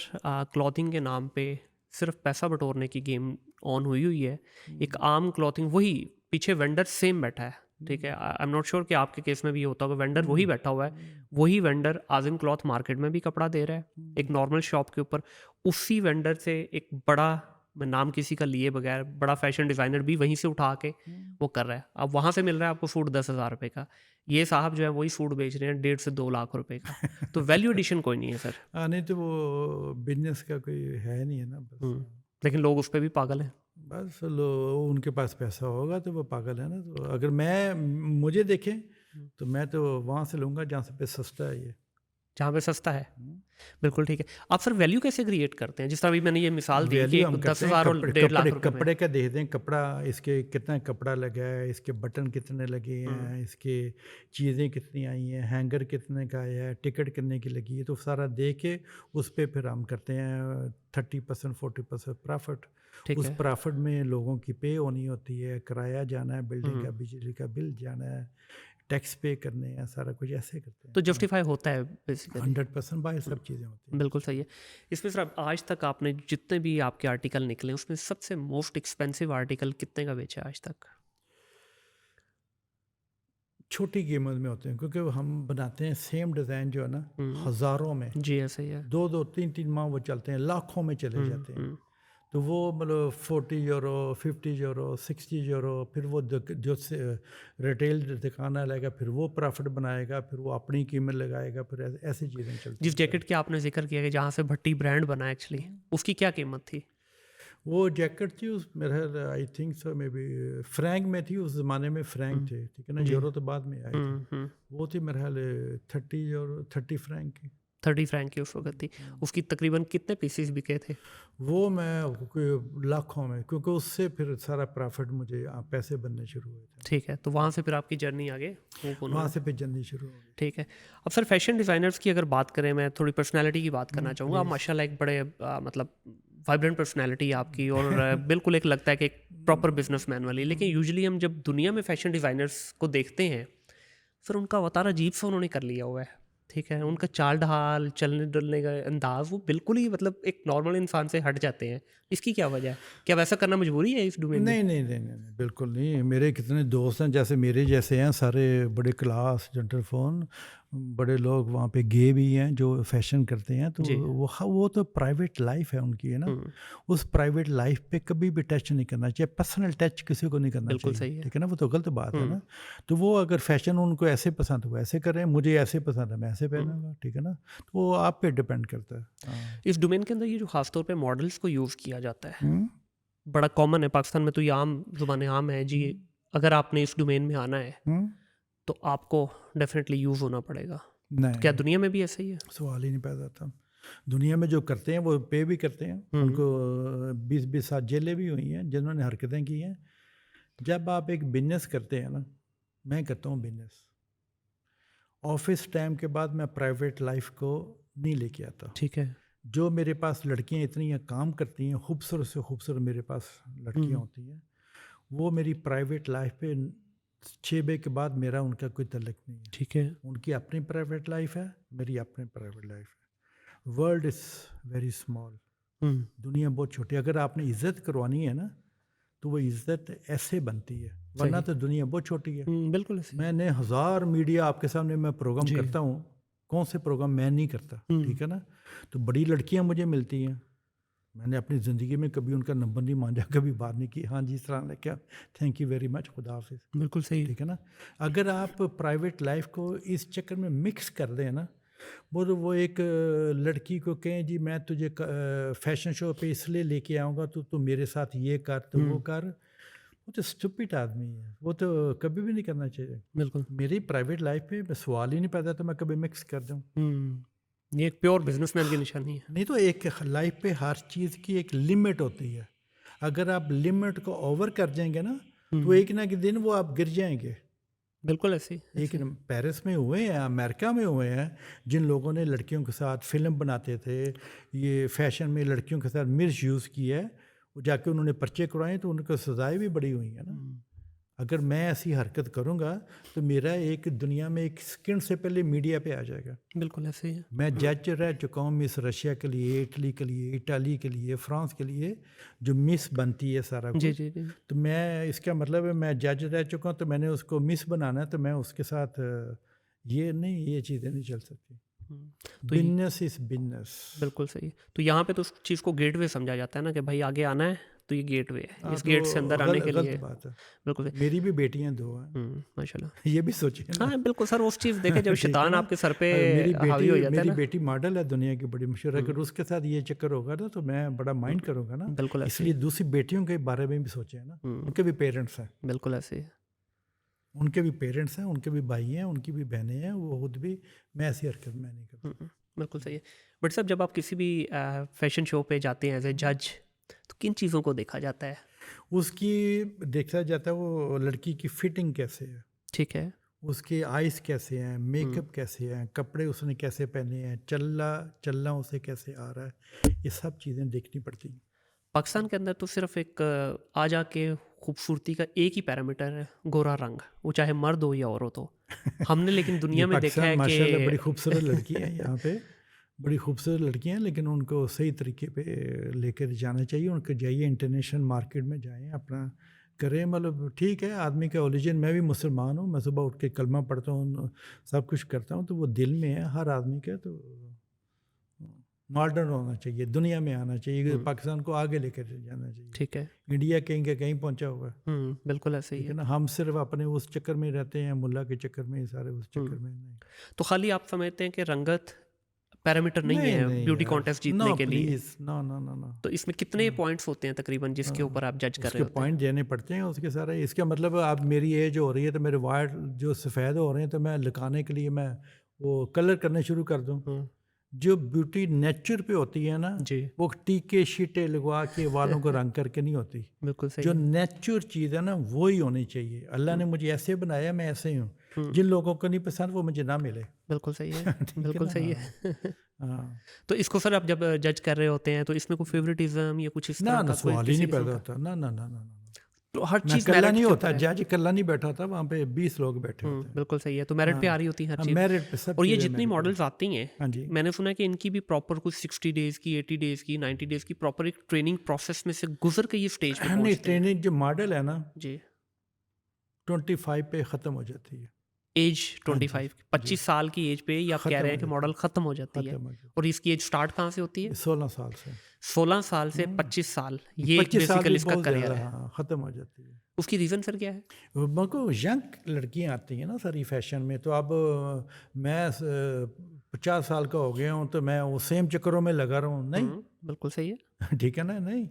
क्लॉथिंग के नाम पे सिर्फ पैसा बटोरने की गेम ऑन हुई हुई है। एक आम क्लॉथिंग, वही पीछे वेंडर सेम बैठा है, ठीक है। आई एम नॉट श्योर कि आपके केस में भी होता होगा, वेंडर वही बैठा हुआ है, वही वेंडर आजिम क्लॉथ मार्केट में भी कपड़ा दे रहा है एक नॉर्मल शॉप के ऊपर। उसी वेंडर से एक बड़ा, मैं नाम किसी का लिए बगैर, बड़ा फैशन डिज़ाइनर भी वहीं से उठा के वो कर रहा है। अब वहाँ से मिल रहा है आपको सूट 10,000 रुपये का, ये साहब जो है वही सूट बेच रहे हैं 1.5 से 2 लाख रुपए का। तो वैल्यू एडिशन कोई नहीं है सर। हाँ नहीं तो वो बिजनेस का कोई है नहीं है ना बस। लेकिन लोग उस पर भी पागल हैं। बस लो उनके पास पैसा होगा तो वो पागल है ना। तो अगर मैं मुझे देखें तो मैं तो वहाँ से लूँगा जहाँ से पे सस्ता है ये। जहाँ पे सस्ता है। बिल्कुल ठीक है। आप सर वैल्यू कैसे क्रिएट करते हैं? जिस तरह अभी मैंने ये मिसाल दी कि वैल्यू हम एक करते हैं 10,000 और 1.5 लाख रुपए में। कपड़े का देखते हैं, कपड़ा इसके कितना कपड़ा लगा है, इसके बटन कितने लगे हैं, इसके चीज़ें कितनी आई हैं, हैंगर कितने का आया है, टिकट कितने की लगी है, तो सारा दे के उस पे फिर हम करते हैं 30% 40% प्रॉफिट। ठीक उस है। प्रॉफिट में लोगों की पे होनी होती है, किराया जाना है, बिल्डिंग का बिजली का बिल जाना है, टैक्स पे करने हैं, सारा कुछ ऐसे करते हैं। तो जस्टिफाई होता है बेसिकली। 100% बाय सब चीज़ें होती हैं। बिल्कुल सही है। इसमें सर आज तक आपने जितने भी आपके आर्टिकल निकले उसमें सबसे मोस्ट एक्सपेंसिव आर्टिकल कितने का बेचा है आज तक? छोटी कीमत में होते हैं, क्योंकि हम बनाते हैं सेम डिज़ाइन जो है ना, हज़ारों में, जी ऐसा ही है। 2-2 3-3 माह वो चलते हैं, लाखों में चले जाते हैं। तो वो मतलब 40 यूरो, 50 यूरो, 60 यूरो, फिर वो जो रिटेल दुकान लगाएगा, फिर वो प्रॉफिट बनाएगा, फिर वो अपनी कीमत लगाएगा, फिर ऐसी चीज़ें चलती जिस हैं। जैकेट की आपने जिक्र किया कि जहाँ से भट्टी ब्रांड बना एक्चुअली, उसकी क्या कीमत थी? वो जैकेट थी उस मेरा I think so may be frank में थी, उस ज़माने में फ्रैंक थे, ठीक है ना, यूरो तो बाद में आए थे। वो थी मेरे ख्याल 30 यूरो, 30 फ्रैंक की। 30 फ्रैंक की उस वक्त थी। उसकी तकरीबन कितने पीसेस बिके थे? वो मैं लाखों में, क्योंकि उससे फिर सारा प्रॉफिट मुझे पैसे बनने शुरू हुए थे। ठीक है, तो वहाँ से फिर आपकी जर्नी आगे वहाँ से फिर जर्नी शुरू हो गई। ठीक है। अब सर फैशन डिज़ाइनर्स की अगर बात करें, मैं थोड़ी पर्सनालिटी की बात करना चाहूँगा। आप माशाल्लाह एक बड़े मतलब वाइब्रेंट पर्सनालिटी आपकी और बिल्कुल एक लगता है कि एक प्रॉपर बिजनेसमैन वाली। लेकिन यूजुअली हम जब दुनिया में फैशन डिज़ाइनर्स को देखते हैं, फिर उनका अवतार अजीब सा उन्होंने कर लिया हुआ है। ठीक है, उनका चाल ढाल, चलने डुलने का अंदाज, वो बिल्कुल ही मतलब एक नॉर्मल इंसान से हट जाते हैं। इसकी क्या वजह है? क्या वैसा करना मजबूरी है इस डोमेन में? नहीं नहीं नहीं नहीं नहीं, बिल्कुल नहीं। मेरे कितने दोस्त हैं जैसे मेरे जैसे हैं, सारे बड़े क्लास जेंटलमैन, बड़े लोग वहाँ पे गे भी हैं जो फैशन करते हैं। तो वो तो प्राइवेट लाइफ है उनकी, है ना। उस प्राइवेट लाइफ पे कभी भी टच नहीं करना चाहिए, पर्सनल टच किसी को नहीं करना चाहिए, ठीक है ना। वो तो गलत बात है ना। तो वो अगर फैशन उनको ऐसे पसंद है वो ऐसे कर रहे हैं, मुझे ऐसे पसंद है मैं ऐसे पहनूंगा, ठीक है ना। तो वो आप पे डिपेंड करता है। इस डोमेन के अंदर ये जो खासतौर पे मॉडल्स को यूज़ किया जाता है, बड़ा कॉमन है पाकिस्तान में, तो ये आम ज़ुबान आम है जी। अगर आपने इस डोमेन में आना है तो आपको डेफिनेटली यूज़ होना पड़ेगा। तो क्या दुनिया में भी ऐसा ही है? सवाल ही नहीं पैदा होता। दुनिया में जो करते हैं वो पे भी करते हैं, उनको 20-20 साल जेलें भी हुई हैं जिन्होंने हरकतें की हैं। जब आप एक बिजनेस करते हैं ना, मैं करता हूँ बिजनेस, ऑफिस टाइम के बाद मैं प्राइवेट लाइफ को नहीं लेके आता। ठीक है। जो मेरे पास लड़कियां इतनी काम करती हैं, खूबसूरत से खूबसूरत मेरे पास लड़कियां होती हैं, वो मेरी प्राइवेट लाइफ पे 6 बजे के बाद मेरा उनका कोई तल्लुक नहीं है। ठीक है। उनकी अपनी प्राइवेट लाइफ है, मेरी अपनी प्राइवेट लाइफ है। वर्ल्ड इज़ वेरी स्मॉल, दुनिया बहुत छोटी। अगर आपने इज्जत करवानी है ना, तो वो इज्जत ऐसे बनती है, वरना तो दुनिया बहुत छोटी है। बिल्कुल। मैंने 1000 मीडिया आपके सामने मैं प्रोग्राम करता हूँ, कौन से प्रोग्राम मैं नहीं करता, ठीक है ना। तो बड़ी लड़कियाँ मुझे मिलती हैं, मैंने अपनी ज़िंदगी में कभी उनका नंबर नहीं मांगा, कभी बात नहीं की, हाँ जी सलाम क्या, थैंक यू वेरी मच, खुदा हाफिज़। बिल्कुल सही, ठीक है ना। अगर आप प्राइवेट लाइफ को इस चक्कर में मिक्स कर दें ना, वो एक लड़की को कहें जी मैं तुझे फैशन शो पे इसलिए लेके आऊँगा, तो मेरे साथ ये कर, तो वो कर, वो तो स्टूपिड आदमी है, वो तो कभी भी नहीं करना चाहिए। बिल्कुल। मेरी प्राइवेट लाइफ पे सवाल ही नहीं पैदा तो मैं कभी मिक्स कर दूँ। ये एक प्योर बिजनेसमैन की निशानी है। नहीं तो एक लाइफ पे हर चीज़ की एक लिमिट होती है। अगर आप लिमिट को ओवर कर जाएंगे ना, तो एक ना एक दिन वो आप गिर जाएंगे। बिल्कुल ऐसे। एक पेरिस में हुए हैं, अमेरिका में हुए हैं, जिन लोगों ने लड़कियों के साथ फिल्म बनाते थे, ये फैशन में लड़कियों के साथ मिस यूज़ किया है, वो जाके उन्होंने पर्चे करवाए तो उनको सजाएं भी बड़ी हुई हैं ना। अगर मैं ऐसी हरकत करूंगा तो मेरा एक दुनिया में एक सेकंड से पहले मीडिया पे आ जाएगा। बिल्कुल ऐसे ही है। मैं जज रह चुका हूँ मिस रशिया के लिए, इटली के लिए, इटाली के लिए, फ्रांस के लिए, जो मिस बनती है सारा कुछ। जी। तो मैं, इसका मतलब है मैं जज रह चुका हूँ, तो मैंने उसको मिस बनाना है, तो मैं उसके साथ ये नहीं, ये चीज़ें नहीं चल सकती। तो बिजनेस इज बिजनेस। बिल्कुल सही। तो यहाँ पे तो उस चीज़ को गेटवे समझा जाता है ना कि भाई आगे आना है तो ये गेटवे है, इस गेट से अंदर आने के लिए। बात है। बिल्कुल। मेरी भी बेटियां 2 हैं, माशाल्लाह। ये भी सोचिए ना। हाँ बिल्कुल सर, उस चीज़ देखे जब शैतान आपके सर पे हावी हो जाता है ना। मेरी बेटी मॉडल है, दुनिया की बड़ी मशहूर है। अगर उसके साथ ये चक्कर होगा ना तो मैं बड़ा माइंड करूँगा ना। बिल्कुल। इसलिए दूसरी बेटियों के बारे में भी सोचे ना, उनके भी पेरेंट्स हैं। बिल्कुल ऐसे। उनके भी पेरेंट्स हैं, उनके भी भाई हैं, उनकी भी बहनें हैं, वो खुद भी, मैं ऐसी हरकत मैं नहीं करता। बिल्कुल सही है। बट साहब जब आप किसी भी फैशन शो पे जाते हैं एज ए जज, तो किन चीज़ों को देखा जाता है? उसकी देखा जाता है वो लड़की की फिटिंग कैसे है, ठीक है। उसके आइज़ कैसे हैं, मेकअप कैसे हैं, कपड़े उसने कैसे पहने हैं, चलना उसे कैसे आ रहा है, ये सब चीज़ें देखनी पड़ती हैं। पाकिस्तान के अंदर तो सिर्फ एक आ जाके खूबसूरती का एक ही पैरामीटर है, गोरा रंग, वो चाहे मर्द हो या औरत हो। हमने लेकिन ये दुनिया में देखा पाकिस्तान है माशाल्लाह बड़ी कि खूबसूरत लड़की है यहाँ पे, बड़ी खूबसूरत लड़कियाँ हैं, लेकिन उनको सही तरीके पे लेकर जाना चाहिए, उनको जाइए इंटरनेशनल मार्केट में जाएं, अपना करें, मतलब ठीक है आदमी का ओरिजिन, मैं भी मुसलमान हूँ, मैं सुबह उठ के कलमा पढ़ता हूँ, सब कुछ करता हूँ, तो वो दिल में है हर आदमी का, तो मॉडर्न होना चाहिए, दुनिया में आना चाहिए, पाकिस्तान को आगे लेकर जाना चाहिए। ठीक है। इंडिया कहीं का कहीं पहुंचा हुआ है, बिल्कुल ऐसे ही ठीक है। है ना, हम सिर्फ अपने उस चक्कर में रहते हैं, मुल्ला के चक्कर में, सारे उस चक्कर में नहीं। तो खाली आप समझते हैं कि रंगत पैरामीटर नहीं है नहीं ब्यूटी यार, कॉन्टेस्ट नो जीतने के लिए? Please, no no no no, तो इसमें कितने पॉइंट्स होते हैं तकरीबन जिसके ऊपर आप जज कर रहे उसके होते हैं? पॉइंट देने पड़ते हैं उसके सारे, इसका मतलब अब मेरी एज हो रही है तो मेरे वाइट जो सफ़ेद हो रहे हैं, तो मैं लुकाने के लिए मैं वो कलर करने शुरू कर दूं। हम्म, जो ब्यूटी नेचर पे होती है ना, जी वो टीके शीटे लगवा के वालों को रंग करके नहीं होती। बिल्कुल सही जो है। नेचुर चीज़ है ना वो ही होनी चाहिए। अल्लाह ने मुझे ऐसे बनाया, मैं ऐसे ही हूँ। जिन लोगों को नहीं पसंद वो मुझे ना मिले। बिल्कुल सही है। ठीक है बिल्कुल ना, सही है। हाँ। तो इसको सर आप जब जज कर रहे होते हैं तो इसमें कोई फेवरेटिज्म या कुछ इस ना तरह ना का कोई सवाल ही किसी नहीं किस्म पैदा का? होता, ना ना ना ना ना, तो हर मैं चीज़ कल्ला मेरिट नहीं के होता, ऊपर है। जज कल्ला नहीं बैठा था वहाँ पे, 20 लोग बैठे होते हैं। बिल्कुल सही है। तो मेरिट पे आ रही होती है हर हाँ, चीज़। मेरिट पे सब और ये चीज़ें जितनी मेरिट पे। मॉडल्स आती हैं, हाँ जी, मैंने सुना है कि इनकी भी प्रॉपर कुछ 60 डेज़ की, 80 डेज़ की, 90 डेज़ की प्रॉपर एक ट्रेनिंग प्रोसेस में से गुजर के ये स्टेज पे नहीं पहुंचते हैं। ट्रेनिंग जो मॉडल है ना जी। 25 पे ख़त्म हो जाती है। एज हाँ जी, 25, जी 25 साल की एज पे ही आप कह ख़त्म रहे हो हैं कि जाती मॉडल है, ख़त्म हो जाती है। ख़त्म हो जाती और इसकी एज स्टार्ट कहाँ से होती है? है 16 साल से। 16 साल से 25 साल, ये एक 25 साल भी बेसिकली इसका बहुत करियर ज़्यादा, है। हाँ ख़त्म हो जाती है। उसकी रीज़न सर क्या है? मेरे यंग लड़कियां आती हैं ना सारी फैशन में, तो अब मैं 50 साल का हो गया हूँ, तो मैं वो सेम चक्करों में लगा रहा हूँ, नहीं। बिल्कुल सही है। ठीक है ना, नहीं,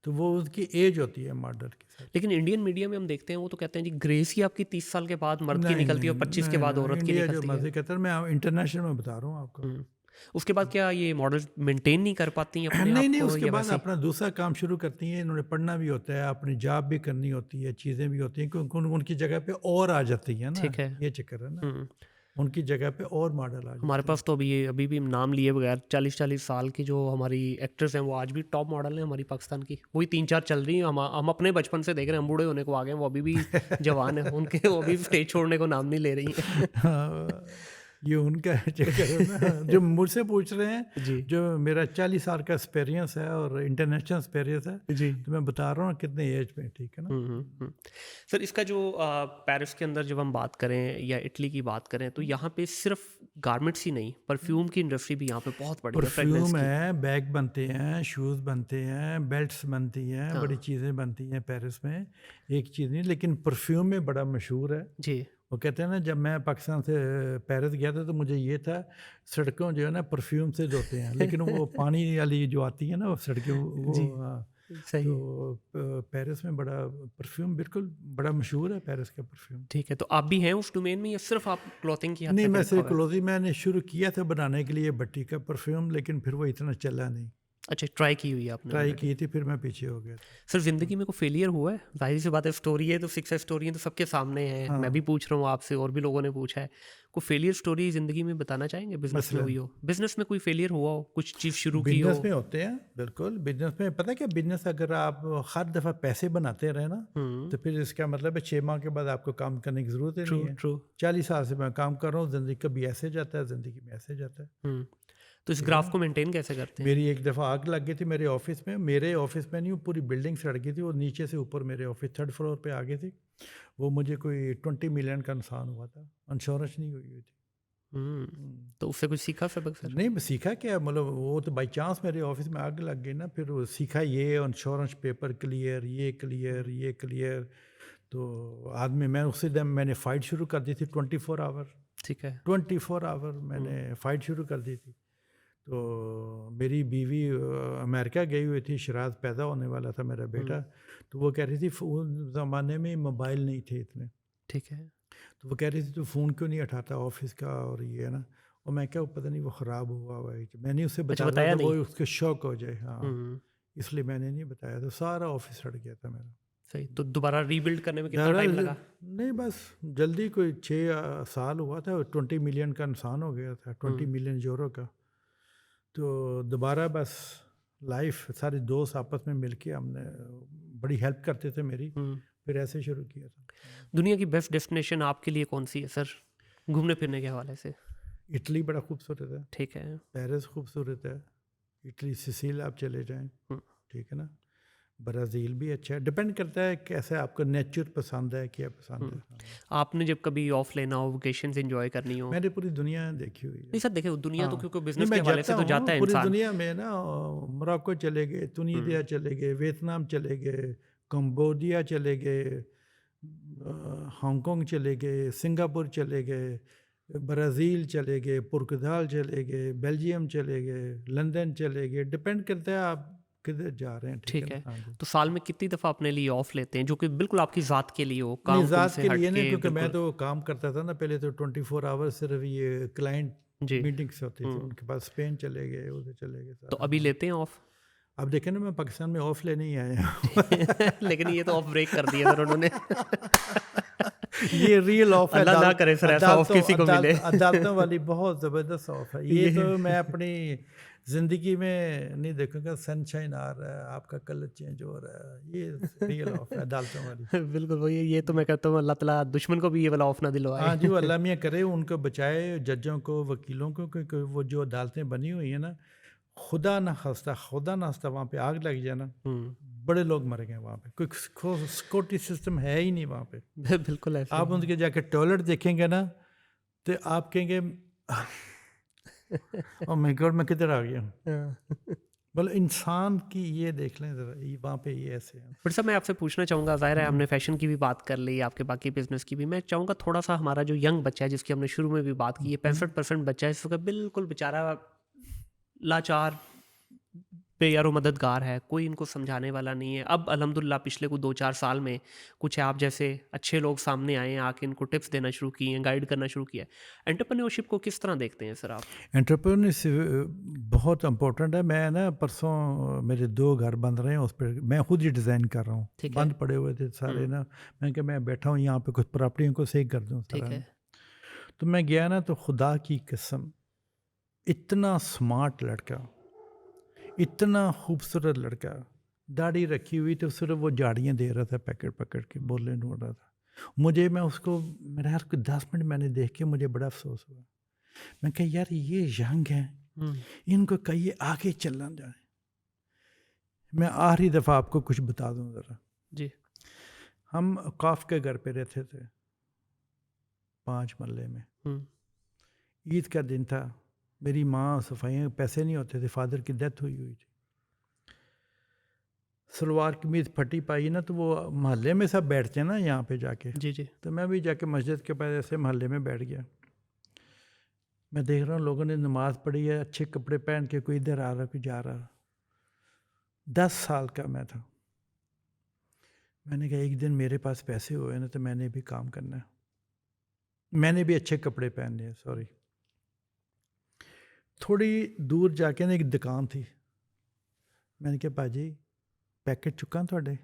तो वो उसकी एज होती है मॉडल के साथ। लेकिन इंडियन मीडिया में हम देखते हैं वो तो कहते हैं जी ग्रेस ही आपकी 30 साल के बाद मर्द की नहीं निकलती है नहीं और 25 के नहीं बाद नहीं, औरत की इंडिया जो निकलती है। मर्जी कहता है, मैं इंटरनेशनल में बता रहा हूँ आपको। उसके बाद क्या ये मॉडल मेंटेन नहीं कर पाती हैं अपने नहीं आप नहीं, को उसके या बाद वैसे ही? अपना दूसरा काम शुरू करती हैं, इन्होंने पढ़ना भी होता है, अपनी जॉब भी करनी होती है, चीज़ें भी होती हैं, क्योंकि उनकी जगह पे और आ जाती है ना, ठीक है। ये चक्कर है ना, हम्म, उनकी जगह पे और मॉडल आ हमारे जाते पास तो अभी भी नाम लिए बगैर 40-40 साल की जो हमारी एक्ट्रेस हैं वो आज भी टॉप मॉडल हैं हमारी पाकिस्तान की। वही 3-4 चल रही हैं। हम अपने बचपन से देख रहे हैं, हम बूढ़े होने को आ गए हैं, वो अभी भी जवान है, उनके वो अभी स्टेज छोड़ने को नाम नहीं ले रही हैं। हाँ, ये उनका चक्कर है ना, जो मुझसे पूछ रहे हैं, जी जो मेरा 40 साल का एक्सपीरियंस है और इंटरनेशनल एक्सपीरियंस है, जी। तो मैं बता रहा हूँ कितने एज में, ठीक है ना। सर इसका जो पेरिस के अंदर जब हम बात करें या इटली की बात करें तो यहाँ पे सिर्फ गारमेंट्स ही नहीं, परफ्यूम की इंडस्ट्री भी यहाँ पे बहुत बड़ी है, फ्रेगनेंस परफ्यूम की। है, बैग बनते हैं, शूज़ बनते हैं, बेल्ट्स बनती हैं, बड़ी चीज़ें बनती हैं पेरिस में, एक चीज़ नहीं, लेकिन परफ्यूम में बड़ा मशहूर है। जी वो कहते हैं ना, जब मैं पाकिस्तान से पेरिस गया था तो मुझे ये था, सड़कों जो है ना परफ्यूम से धोते हैं, लेकिन वो पानी वाली जो आती है ना वो सड़कें, वो जी हाँ, सही है। तो पेरिस में बड़ा परफ्यूम, बिल्कुल बड़ा मशहूर है पेरिस का परफ्यूम। ठीक है, तो आप भी हैं उस डोमेन में या सिर्फ आप क्लॉथिंग की हद नहीं, तक ही मैं रखा सिर्फ हुआ है? क्लोथिंग मैंने शुरू किया था बनाने के लिए भट्टी का परफ्यूम, लेकिन फिर वो इतना चला नहीं। अच्छा, ट्राई की हुई है आपने ट्राई ऑलरेडी? की थी, फिर मैं पीछे हो गया था। सर ज़िंदगी में कोई फेलियर हुआ है? ज़ाहिर सी बात है, स्टोरी है तो सक्सेस स्टोरी है तो सबके सामने है। हाँ। मैं भी पूछ रहा हूँ आपसे और भी लोगों ने पूछा है। कोई फेलियर स्टोरी ज़िंदगी में बताना चाहेंगे बिजनेस में मसलन हुई हो? बिजनेस में कोई फेलियर हुआ हो, कुछ चीज़ शुरू की हो? बिजनेस में होते हैं, बिल्कुल बिजनेस में, पता है क्या, बिजनेस अगर आप हर दफ़ा पैसे बनाते रहे ना, तो फिर इसका मतलब है 6 माह के बाद आपको काम करने की ज़रूरत ही ट्रू नहीं है। ट्रू। 40 साल से मैं काम कर रहा हूँ, ज़िंदगी कभी ऐसे जाता है, ज़िंदगी में ऐसे जाता है। तो इस ग्राफ को मेंटेन कैसे करते हैं? मेरी एक दफ़ा आग लग गई थी मेरे ऑफिस में, मेरे ऑफिस में नहीं, वो पूरी बिल्डिंग सड़ गई थी, वो नीचे से ऊपर मेरे ऑफिस 3rd फ्लोर पे आ गई थी। वो मुझे कोई 20 मिलियन का नुकसान हुआ था, इंश्योरेंस नहीं हुई थी। तो उससे कुछ सीखा सबक सर? नहीं, सीखा क्या, मतलब वो तो बाई चांस मेरे ऑफिस में आग लग गई ना, फिर वो सीखा, ये इंश्योरेंस पेपर क्लियर, ये क्लियर, ये क्लियर, तो आदमी, मैं उसी दिन मैंने फ़ाइट शुरू कर दी थी 24 आवर, ठीक है। 24 आवर मैंने फ़ाइट शुरू कर दी थी। तो मेरी बीवी अमेरिका गई हुई थी, शराज पैदा होने वाला था मेरा बेटा, तो वो कह रही थी उस ज़माने में मोबाइल नहीं थे इतने, ठीक है। तो वो कह रही थी तो फ़ोन क्यों नहीं उठाता ऑफिस का और ये है ना, और मैं क्या पता नहीं वो ख़राब हुआ है, मैंने उससे अच्छा, बताया था बताया तो वो नहीं? उसके शौक हो जाए, हाँ हुँ, इसलिए मैंने नहीं बताया, तो सारा ऑफिस हट गया था मेरा। सही। तो दोबारा रीबिल्ड करने में कितना ज़्यादा टाइम लगा? नहीं, बस जल्दी कोई 6 साल हुआ था, 20 मिलियन का नुकसान हो गया था, 20 मिलियन यूरो का। तो दोबारा बस लाइफ सारे दोस्त आपस में मिलके हमने बड़ी हेल्प करते थे मेरी, हुँ। फिर ऐसे शुरू किया था। दुनिया की बेस्ट डेस्टिनेशन आपके लिए कौन-सी है सर? घूमने-फिरने के हवाले से? इटली बड़ा खूबसूरत है, ठीक है। पेरिस खूबसूरत है, इटली सिसिल आप चले जाएं, हुँ। ठीक है ना, ब्राज़ील भी अच्छा है, डिपेंड करता है कैसे आपको नेचर पसंद है, क्या पसंद है। हाँ। आपने जब कभी ऑफ लेना हो, वेकेशंस एन्जॉय करनी हो? मैंने पूरी दुनिया देखी हुई है। नहीं सर, देखिए दुनिया तो हाँ, क्योंकि नहीं बिज़नेस के मैं हवाले से जाता तो हूँ जाता है पूरी इंसान। दुनिया में ना, मोरक्को चले गए, तुनीसिया चले गए, वियतनाम चले गए, कंबोडिया चले गए, हांगकांग चले गए, सिंगापुर चले गए, ब्राज़ील चले गए, पुर्तगाल चले गए, बेल्जियम चले गए, लंदन चले गए, डिपेंड करता है आप किधर जा रहे हैं, ठीक है ठीक ना। है। हाँ जी। तो साल में कितनी दफ़ा अपने लिए ऑफ लेते हैं, जो कि बिल्कुल आपकी ज़ात के लिए हो, नहीं, काम-कुम ज़ात से के हट लिए नहीं, के क्योंकि मैं बिल्कुल? तो काम करता था ना पहले, तो 24 आवर सिर्फ ये क्लाइंट जी। मीटिंग्स होती थी, हुँ। उनके पास स्पेन चले गए, उधर चले गए तो सारा। अभी हाँ, लेते हैं ऑफ? अब देखें ना, मैं पाकिस्तान में ऑफ लेने ही आया हूँ। लेकिन ये तो ऑफ ब्रेक कर दिया सर उन्होंने। ये रियल ऑफ है, अल्लाह ना करे सर ऐसा ऑफ किसी को मिले। अदालतों वाली बहुत ज़बरदस्त ऑफ है ये, तो ये मैं अपनी ज़िंदगी में नहीं देखूंगा। सनशाइन आ रहा है, आपका कलर चेंज हो रहा है, ये रियल ऑफ है अदालतों वाली। बिल्कुल वही है, ये तो मैं कहता हूँ अल्लाह ताला दुश्मन को भी ये वाला ऑफ ना दिलवाए। हाँ जी, वो अल्लाह मियाँ करे उनको बचाए, जजों को, वकीलों को, क्योंकि वो जो अदालतें बनी हुई हैं ना, खुदा ना खास्ता वहाँ पे आग लग जाए ना, हुँ। बड़े लोग मर गए वहाँ पे, कोई सिक्योरिटी सिस्टम है ही नहीं वहाँ पे। बिल्कुल ऐसे आप ही उनके जाके टॉयलेट देखेंगे ना, तो आप कहेंगे ओ माय गॉड, मैं किधर आ गया। है। हाँ। बोले इंसान की ये देख लें ज़रा, ये वहाँ पे ये ऐसे है। बट सर मैं आपसे पूछना चाहूँगा, ज़ाहिर है हमने फ़ैशन की भी बात कर ली, आपके बाकी बिज़नेस की भी। मैं चाहूँगा थोड़ा-सा हमारा जो यंग बच्चा है, जिसकी हमने शुरू में भी बात की है, 65% बच्चा है इस वक़्त बिल्कुल बेचारा लाचार, बेयारो मददगार है, कोई इनको समझाने वाला नहीं है। अब अल्हम्दुलिल्लाह पिछले कुछ 2-4 साल में कुछ आप जैसे अच्छे लोग सामने आए हैं, आके इनको टिप्स देना शुरू किए हैं, गाइड करना शुरू किया है। एंटरप्रेन्योरशिप को किस तरह देखते हैं सर आप? एंटरप्रेन्योरशिप बहुत इम्पोर्टेंट है। मैं ना परसों मेरे 2 घर बन रहे हैं, उस पर मैं खुद ही डिज़ाइन कर रहा हूँ, ठीक है। बंद पड़े हुए थे सारे ना। मैं कहा मैं बैठा हूँ यहाँ पे, कुछ प्रॉपर्टियों को सही कर दूँ ठीक सारा है। ना। तो मैं गया ना, तो खुदा की कसम, इतना स्मार्ट लड़का, इतना खूबसूरत लड़का, दाढ़ी रखी हुई, तो सिर्फ वो झाड़ियाँ दे रहा था पैकेट पकड़ के, बोले ढूंढ रहा था मुझे। मैं उसको, मेरा यार 10 मिनट मैंने देख के मुझे बड़ा अफसोस हुआ। मैं कहा यार ये यंग है, हुँ। इनको कहिए आगे चलना जाए। मैं आखिरी दफ़ा आपको कुछ बता दूं ज़रा। जी। हम काफ के घर पे रहते थे, 5 महल्ले में। हुँ। ईद का दिन था, मेरी माँ सफाइयाँ, पैसे नहीं होते थे, फादर की डेथ हुई हुई थी। सलवार कमीज फटी पाई ना, तो वो महल्ले में सब बैठते हैं ना यहाँ पे जाके, जी, जी। तो मैं भी जाके मस्जिद के पास ऐसे महल्ले में बैठ गया। मैं देख रहा हूँ लोगों ने नमाज़ पढ़ी है, अच्छे कपड़े पहन के, कोई इधर आ रहा, कोई जा रहा। 10 साल का मैं था। मैंने कहा एक दिन मेरे पास पैसे हुए ना, तो मैंने भी काम करना है, मैंने भी अच्छे कपड़े पहनने हैं। सॉरी, थोड़ी दूर जाके ना एक दुकान थी। मैंने कहा भाजी पैकेट चुका थोड़े?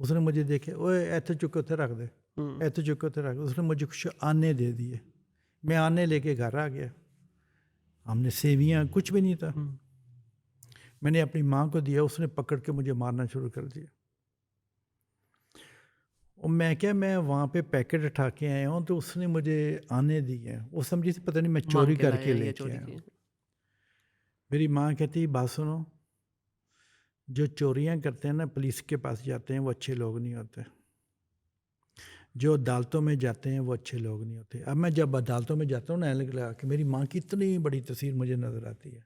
उसने मुझे देखे, ओए ऐसे चुके उत्थे रख दे, हुँ। ऐसे चुके उत्थे रख दे। उसने मुझे कुछ आने दे दिए, मैं आने लेके घर आ गया। हमने सेवियाँ, कुछ भी नहीं था। हुँ। मैंने अपनी माँ को दिया, उसने पकड़ के मुझे मारना शुरू कर दिया। और मैं वहाँ पे पैकेट उठा के आया हूँ, तो उसने मुझे आने दिए हैं। वो समझी थी पता नहीं मैं माँग चोरी के लाए करके हैं या लेके चोरी आया हूँ। की? मेरी माँ कहती बात सुनो, जो चोरियाँ करते हैं ना, पुलिस के पास जाते हैं, वो अच्छे लोग नहीं होते। जो अदालतों में जाते हैं वो अच्छे लोग नहीं होते। अब मैं जब अदालतों में जाता हूँ ना, लगा कि मेरी माँ की इतनी बड़ी तस्वीर मुझे नज़र आती है।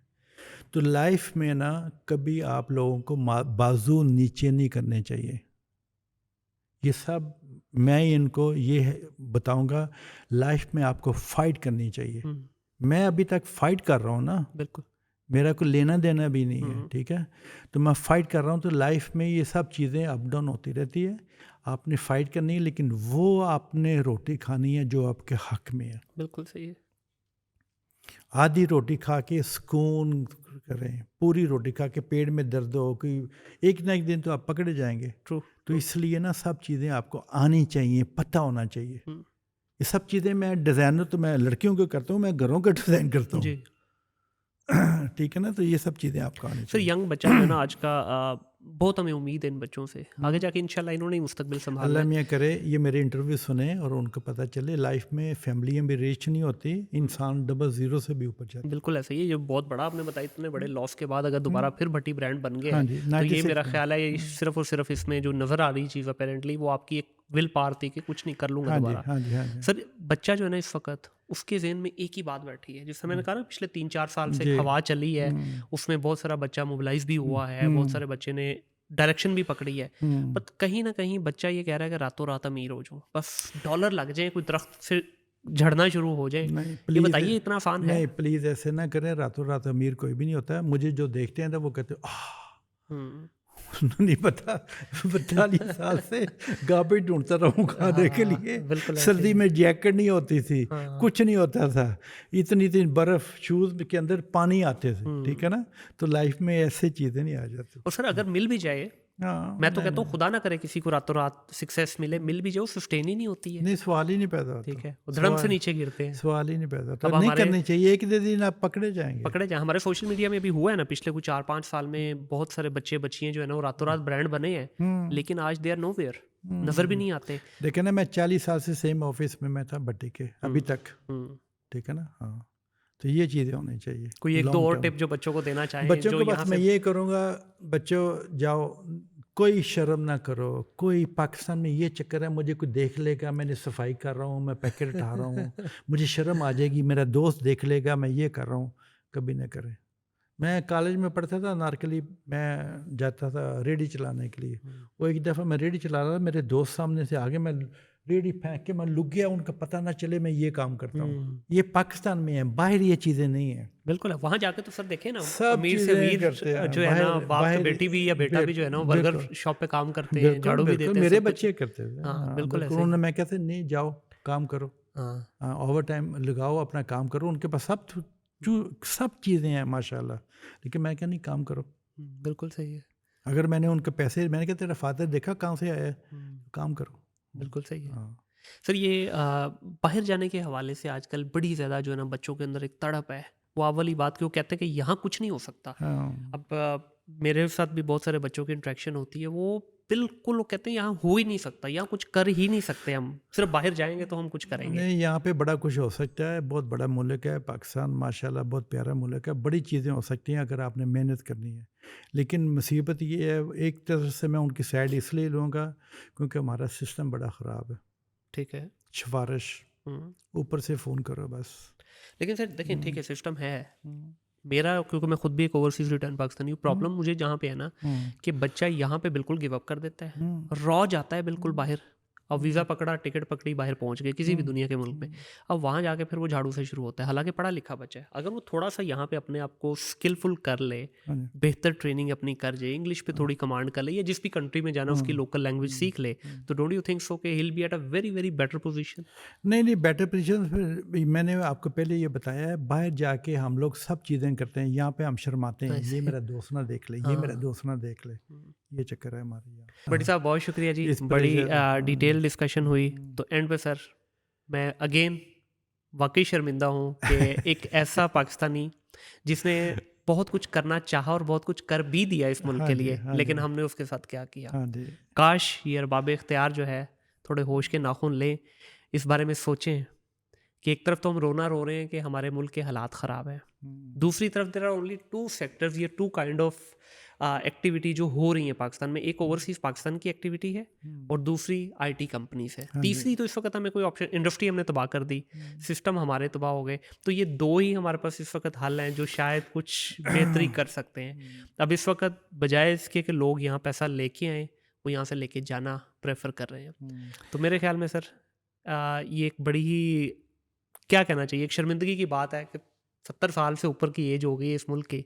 तो लाइफ में ना कभी आप लोगों को बाजू नीचे नहीं करने चाहिए। ये सब मैं इनको ये बताऊंगा, लाइफ में आपको फाइट करनी चाहिए। हुँ। मैं अभी तक फाइट कर रहा हूँ ना, बिल्कुल। मेरा कोई लेना देना भी नहीं है, ठीक है। तो मैं फ़ाइट कर रहा हूँ, तो लाइफ में ये सब चीज़ें अप डाउन होती रहती है। आपने फ़ाइट करनी है, लेकिन वो आपने रोटी खानी है जो आपके हक में है। बिल्कुल सही है। आधी रोटी खा के सुकून करें, पूरी रोटी खा के पेट में दर्द हो कि एक ना एक दिन तो आप पकड़े जाएंगे। ट्रू। तो इसलिए ना सब चीज़ें आपको आनी चाहिए, पता होना चाहिए। ये सब चीज़ें मैं डिज़ाइनर तो मैं लड़कियों को करता हूँ, मैं घरों का डिज़ाइन करता हूँ। जी। ठीक है ना, तो ये सब चीज़ें आपको आनी सर चाहिए। यंग बच्चा जो है ना आज का, बहुत हमें उम्मीद है इन बच्चों से, आगे जाके इंशाल्लाह इन्होंने ही मुस्तकबिल संभालना अल्लाह है। मियाँ करे ये मेरे इंटरव्यू सुने और उनको पता चले लाइफ में फैमिलियाँ भी रिच नहीं होती, इंसान डबल ज़ीरो से भी ऊपर जाता बिल्कुल ऐसा ही है। ये बहुत बड़ा आपने बताया, इतने बड़े लॉस के बाद अगर दोबारा फिर भट्टी ब्रांड बन है। गया हाँ है, जी, तो ये 96 मेरा में। ख्याल है ये सिर्फ और सिर्फ इसमें जो नज़र आ रही चीज़ अपेरेंटली वो आपकी एक विल पावर थी कि कुछ नहीं कर लूँगा हाँ जी, दोबारा। हाँ जी, हाँ जी। सर बच्चा जो है ना इस वक्त उसके ज़हन में एक ही बात बैठी है, जिससे मैंने कहा ना पिछले 3-4 साल से एक जी। हवा चली है, उसमें बहुत सारा बच्चा मोबिलाइज भी हुआ है, बहुत सारे बच्चे ने डायरेक्शन भी पकड़ी है। बट कहीं ना कहीं बच्चा ये कह रहा है कि रातों रात अमीर हो जाऊँ, बस डॉलर लग जाए, कोई दरख्त से झड़ना शुरू हो जाए। नहीं ये प्लीज़, बताइए इतना आसान है? नहीं प्लीज़ ऐसे ना करें, रातों रात अमीर कोई भी नहीं होता है। मुझे जो देखते हैं तो वो कहते हैं हम्म। उन्हें नहीं पता 42 साल से गाबे ढूंढता रहूं खाने के हाँ, लिए। बिल्कुल ऐसे सर्दी ही। में जैकेट नहीं होती थी, हाँ। कुछ नहीं होता था, इतनी इतनी बर्फ़ शूज़ के अंदर पानी आते थे, ठीक है ना। तो लाइफ में ऐसे चीज़ें नहीं आ जाती। और सर अगर मिल भी जाए, हाँ, मैं तो नहीं, कहता हूँ खुदा ना करे किसी को रातों रात सक्सेस मिले, मिल भी जाए वो सस्टेन ही नहीं होती है। नहीं सवाल ही नहीं पैदा होता। ठीक है, वो धड़म से सवाल नीचे गिरते हैं। सवाल ही नहीं पैदा होता। अब नहीं हमारे करनी चाहिए, एक दो दिन आप पकड़े जाएंगे। पकड़े जाए, हमारे सोशल मीडिया में भी हुआ है ना पिछले कुछ 4-5 साल में, बहुत सारे बच्चे बच्चियां जो है ना वो रातों रात ब्रांड बने हैं, लेकिन आज दे आर नोवेयर, नजर भी नहीं आते। देखे ना, मैं 40 साल से सेम ऑफिस में मैं था भट्टी के अभी तक, हम्म। ठीक है ना। हाँ, तो ये चीज़ें होनी चाहिए। कोई एक दो लॉन्ग और टर्म टिप जो बच्चों को देना चाहें, बच्चों जो को यहाँ बस मैं से। ये करूँगा, बच्चों जाओ, कोई शर्म ना करो। कोई पाकिस्तान में ये चक्कर है मुझे कोई देख लेगा, मैंने सफाई कर रहा हूँ, मैं पैकेट उठा रहा हूँ, मुझे शर्म आ जाएगी, मेरा दोस्त देख लेगा मैं ये कर रहा हूँ। कभी ना करें। मैं कॉलेज में पढ़ता था नारकली, मैं जाता था रेडी चलाने के लिए। वो एक दफ़ा मैं रेडी चला रहा था, मेरे दोस्त सामने से आगे, मैं रेडी फेंक के मैं लुक गया, उनका पता ना चले मैं ये काम करता हूँ। ये पाकिस्तान में है, बाहर ये चीज़ें नहीं है। बिल्कुल है, वहाँ जाके तो सर देखे ना, सब अमीर से चीज़ें अमीर करते हैं, जो है ना, बाहर बाप का बाहर बेटी भी या बेटा भी जो है ना, वो बर्गर बिल्कुल शॉप पे काम करते हैं, बिल्कुल झाड़ू भी बिल्कुल, देते हैं, मेरे सब कुछ। बच्चे करते थे। हाँ, हाँ, बिल्कुल ऐसे ही। उन्होंने, मैं कहते नहीं जाओ काम करो, हाँ। ओवर टाइम लगाओ, अपना काम करो। उनके पास सब चीज़ें हैं माशाल्लाह, लेकिन मैं क्या नहीं, काम करो। बिल्कुल सही है। अगर मैंने उनके पैसे, मैंने कहा तेरा फादर देखा कहाँ से आया है, काम करो। बिल्कुल सही है। हाँ, सर ये बाहर जाने के हवाले से आजकल बड़ी ज़्यादा जो है ना बच्चों के अंदर एक तड़प है, वो आप वाली बात कि वो कहते हैं कि यहाँ कुछ नहीं हो सकता। हाँ, अब मेरे साथ भी बहुत सारे बच्चों की इंटरेक्शन होती है, वो बिल्कुल वो कहते हैं यहाँ हो ही नहीं सकता, यहाँ कुछ कर ही नहीं सकते, हम सिर्फ बाहर जाएंगे तो हम कुछ करेंगे। नहीं यहाँ पे बड़ा कुछ हो सकता है, बहुत बड़ा मुल्क है पाकिस्तान, माशाल्लाह बहुत प्यारा मुल्क है, बड़ी चीज़ें हो सकती हैं अगर आपने मेहनत करनी है। लेकिन मुसीबत ये है, एक तरह से मैं उनकी साइड इसलिए लूँगा क्योंकि हमारा सिस्टम बड़ा ख़राब है। ठीक है। सिफारिश ऊपर से फ़ोन करो बस। लेकिन सर देखें, ठीक है सिस्टम है, मेरा क्योंकि मैं खुद भी एक ओवरसीज रिटर्न पाकिस्तानी हूँ, प्रॉब्लम मुझे जहाँ पे है ना कि बच्चा यहाँ पे बिल्कुल गिव अप कर देता है, रॉ जाता है बिल्कुल बाहर। अब वीज़ा पकड़ा, टिकट पकड़ी, बाहर पहुँच गए किसी भी दुनिया के मुल्क में, अब वहाँ जाके फिर वो झाड़ू से शुरू होता है। हालांकि पढ़ा लिखा बच्चा है, अगर वो थोड़ा सा यहाँ पे अपने आप को स्किलफुल कर ले, बेहतर ट्रेनिंग अपनी कर जाए, इंग्लिश पे थोड़ी कमांड कर ले, या जिस भी कंट्री में जाना उसकी लोकल लैंग्वेज सीख ले, तो डोंट यू थिंक सो कि he will be at a very very better position? नहीं बेटर पोजीशन, मैंने आपको पहले ये बताया है, बाहर जाके हम लोग सब चीज़ें करते हैं, यहाँ पे हम शर्माते हैं, ये मेरा दोस्त ना देख ले, ये मेरा दोस्त ना देख ले, ये चक्कर है हमारे यहाँ। बड़ी साहब बहुत शुक्रिया जी, बड़ी डिटेल डिस्कशन हुई। तो एंड पे सर मैं अगेन वाकई शर्मिंदा हूँ कि एक ऐसा पाकिस्तानी जिसने बहुत कुछ करना चाहा और बहुत कुछ कर भी दिया इस मुल्क के लिए, लेकिन हमने उसके साथ क्या किया। काश ये अरबाब इख्तियार जो है थोड़े होश के नाखून लें, इस बारे में सोचें कि एक तरफ तो हम रोना रो रहे हैं कि हमारे मुल्क के हालात ख़राब हैं, दूसरी तरफ there are only two sectors, ये टू काइंड ऑफ एक्टिविटी जो हो रही है पाकिस्तान में। एक ओवरसीज पाकिस्तान की एक्टिविटी है और दूसरी आईटी कंपनीज है, तीसरी तो इस वक्त हमें कोई ऑप्शन, इंडस्ट्री हमने तबाह कर दी, सिस्टम हमारे तबाह हो गए, तो ये दो ही हमारे पास इस वक्त हल हैं जो शायद कुछ बेहतरी कर सकते हैं। अब इस वक्त बजाय इसके कि लोग यहाँ पैसा लेके आएँ, वो यहाँ से लेके जाना प्रेफर कर रहे हैं। तो मेरे ख्याल में सर ये एक बड़ी ही, क्या कहना चाहिए, एक शर्मिंदगी की बात है कि 70 साल से ऊपर की एज हो गई है इस मुल्क की,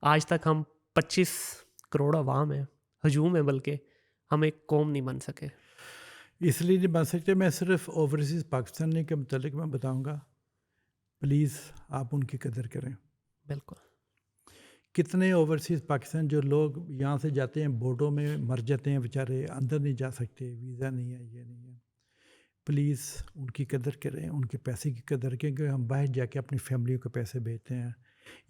आज तक हम 25 करोड़ अवाम है, हजूम है, बल्कि हम एक कौम नहीं बन सके। इसलिए नहीं बन सकते। मैं सिर्फ ओवरसीज़ पाकिस्तानी के मतलब मैं बताऊंगा, प्लीज़ आप उनकी कदर करें। बिल्कुल। कितने ओवरसीज़ पाकिस्तान जो लोग यहाँ से जाते हैं, बोर्डों में मर जाते हैं बेचारे, अंदर नहीं जा सकते, वीज़ा नहीं है, ये नहीं है। प्लीज़ उनकी कदर करें, उनके पैसे की कदर करें, क्योंकि हम बाहर जाके अपनी फैमिलियों को पैसे भेजते हैं।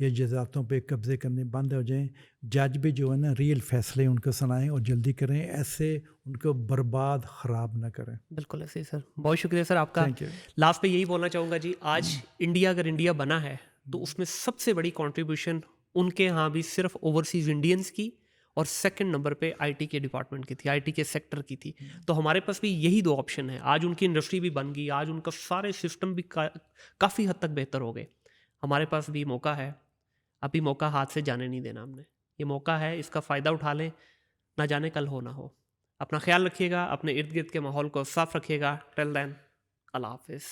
ये जज़ातों पे कब्ज़े करने बंद हो जाएं। जज भी जो है ना, रियल फैसले उनको सुनाएं और जल्दी करें, ऐसे उनको बर्बाद ख़राब ना करें। बिल्कुल ऐसे ही सर, बहुत शुक्रिया सर आपका। Thank you. लास्ट पे यही बोलना चाहूँगा जी, आज इंडिया अगर इंडिया बना है तो उसमें सबसे बड़ी कंट्रीब्यूशन उनके यहाँ भी सिर्फ ओवरसीज़ इंडियंस की, और सेकंड नंबर पे आईटी के डिपार्टमेंट की थी, आईटी के सेक्टर की थी। तो हमारे पास भी यही दो ऑप्शन है। आज उनकी इंडस्ट्री भी बन गई, आज उनका सारे सिस्टम भी काफ़ी हद तक बेहतर हो गए। हमारे पास भी मौका है, अभी मौका हाथ से जाने नहीं देना हमने। ये मौका है, इसका फ़ायदा उठा लें, ना जाने कल हो ना हो। अपना ख्याल रखिएगा, अपने इर्द गिर्द के माहौल को साफ रखिएगा। टिल देन, अल्लाह हाफिज़।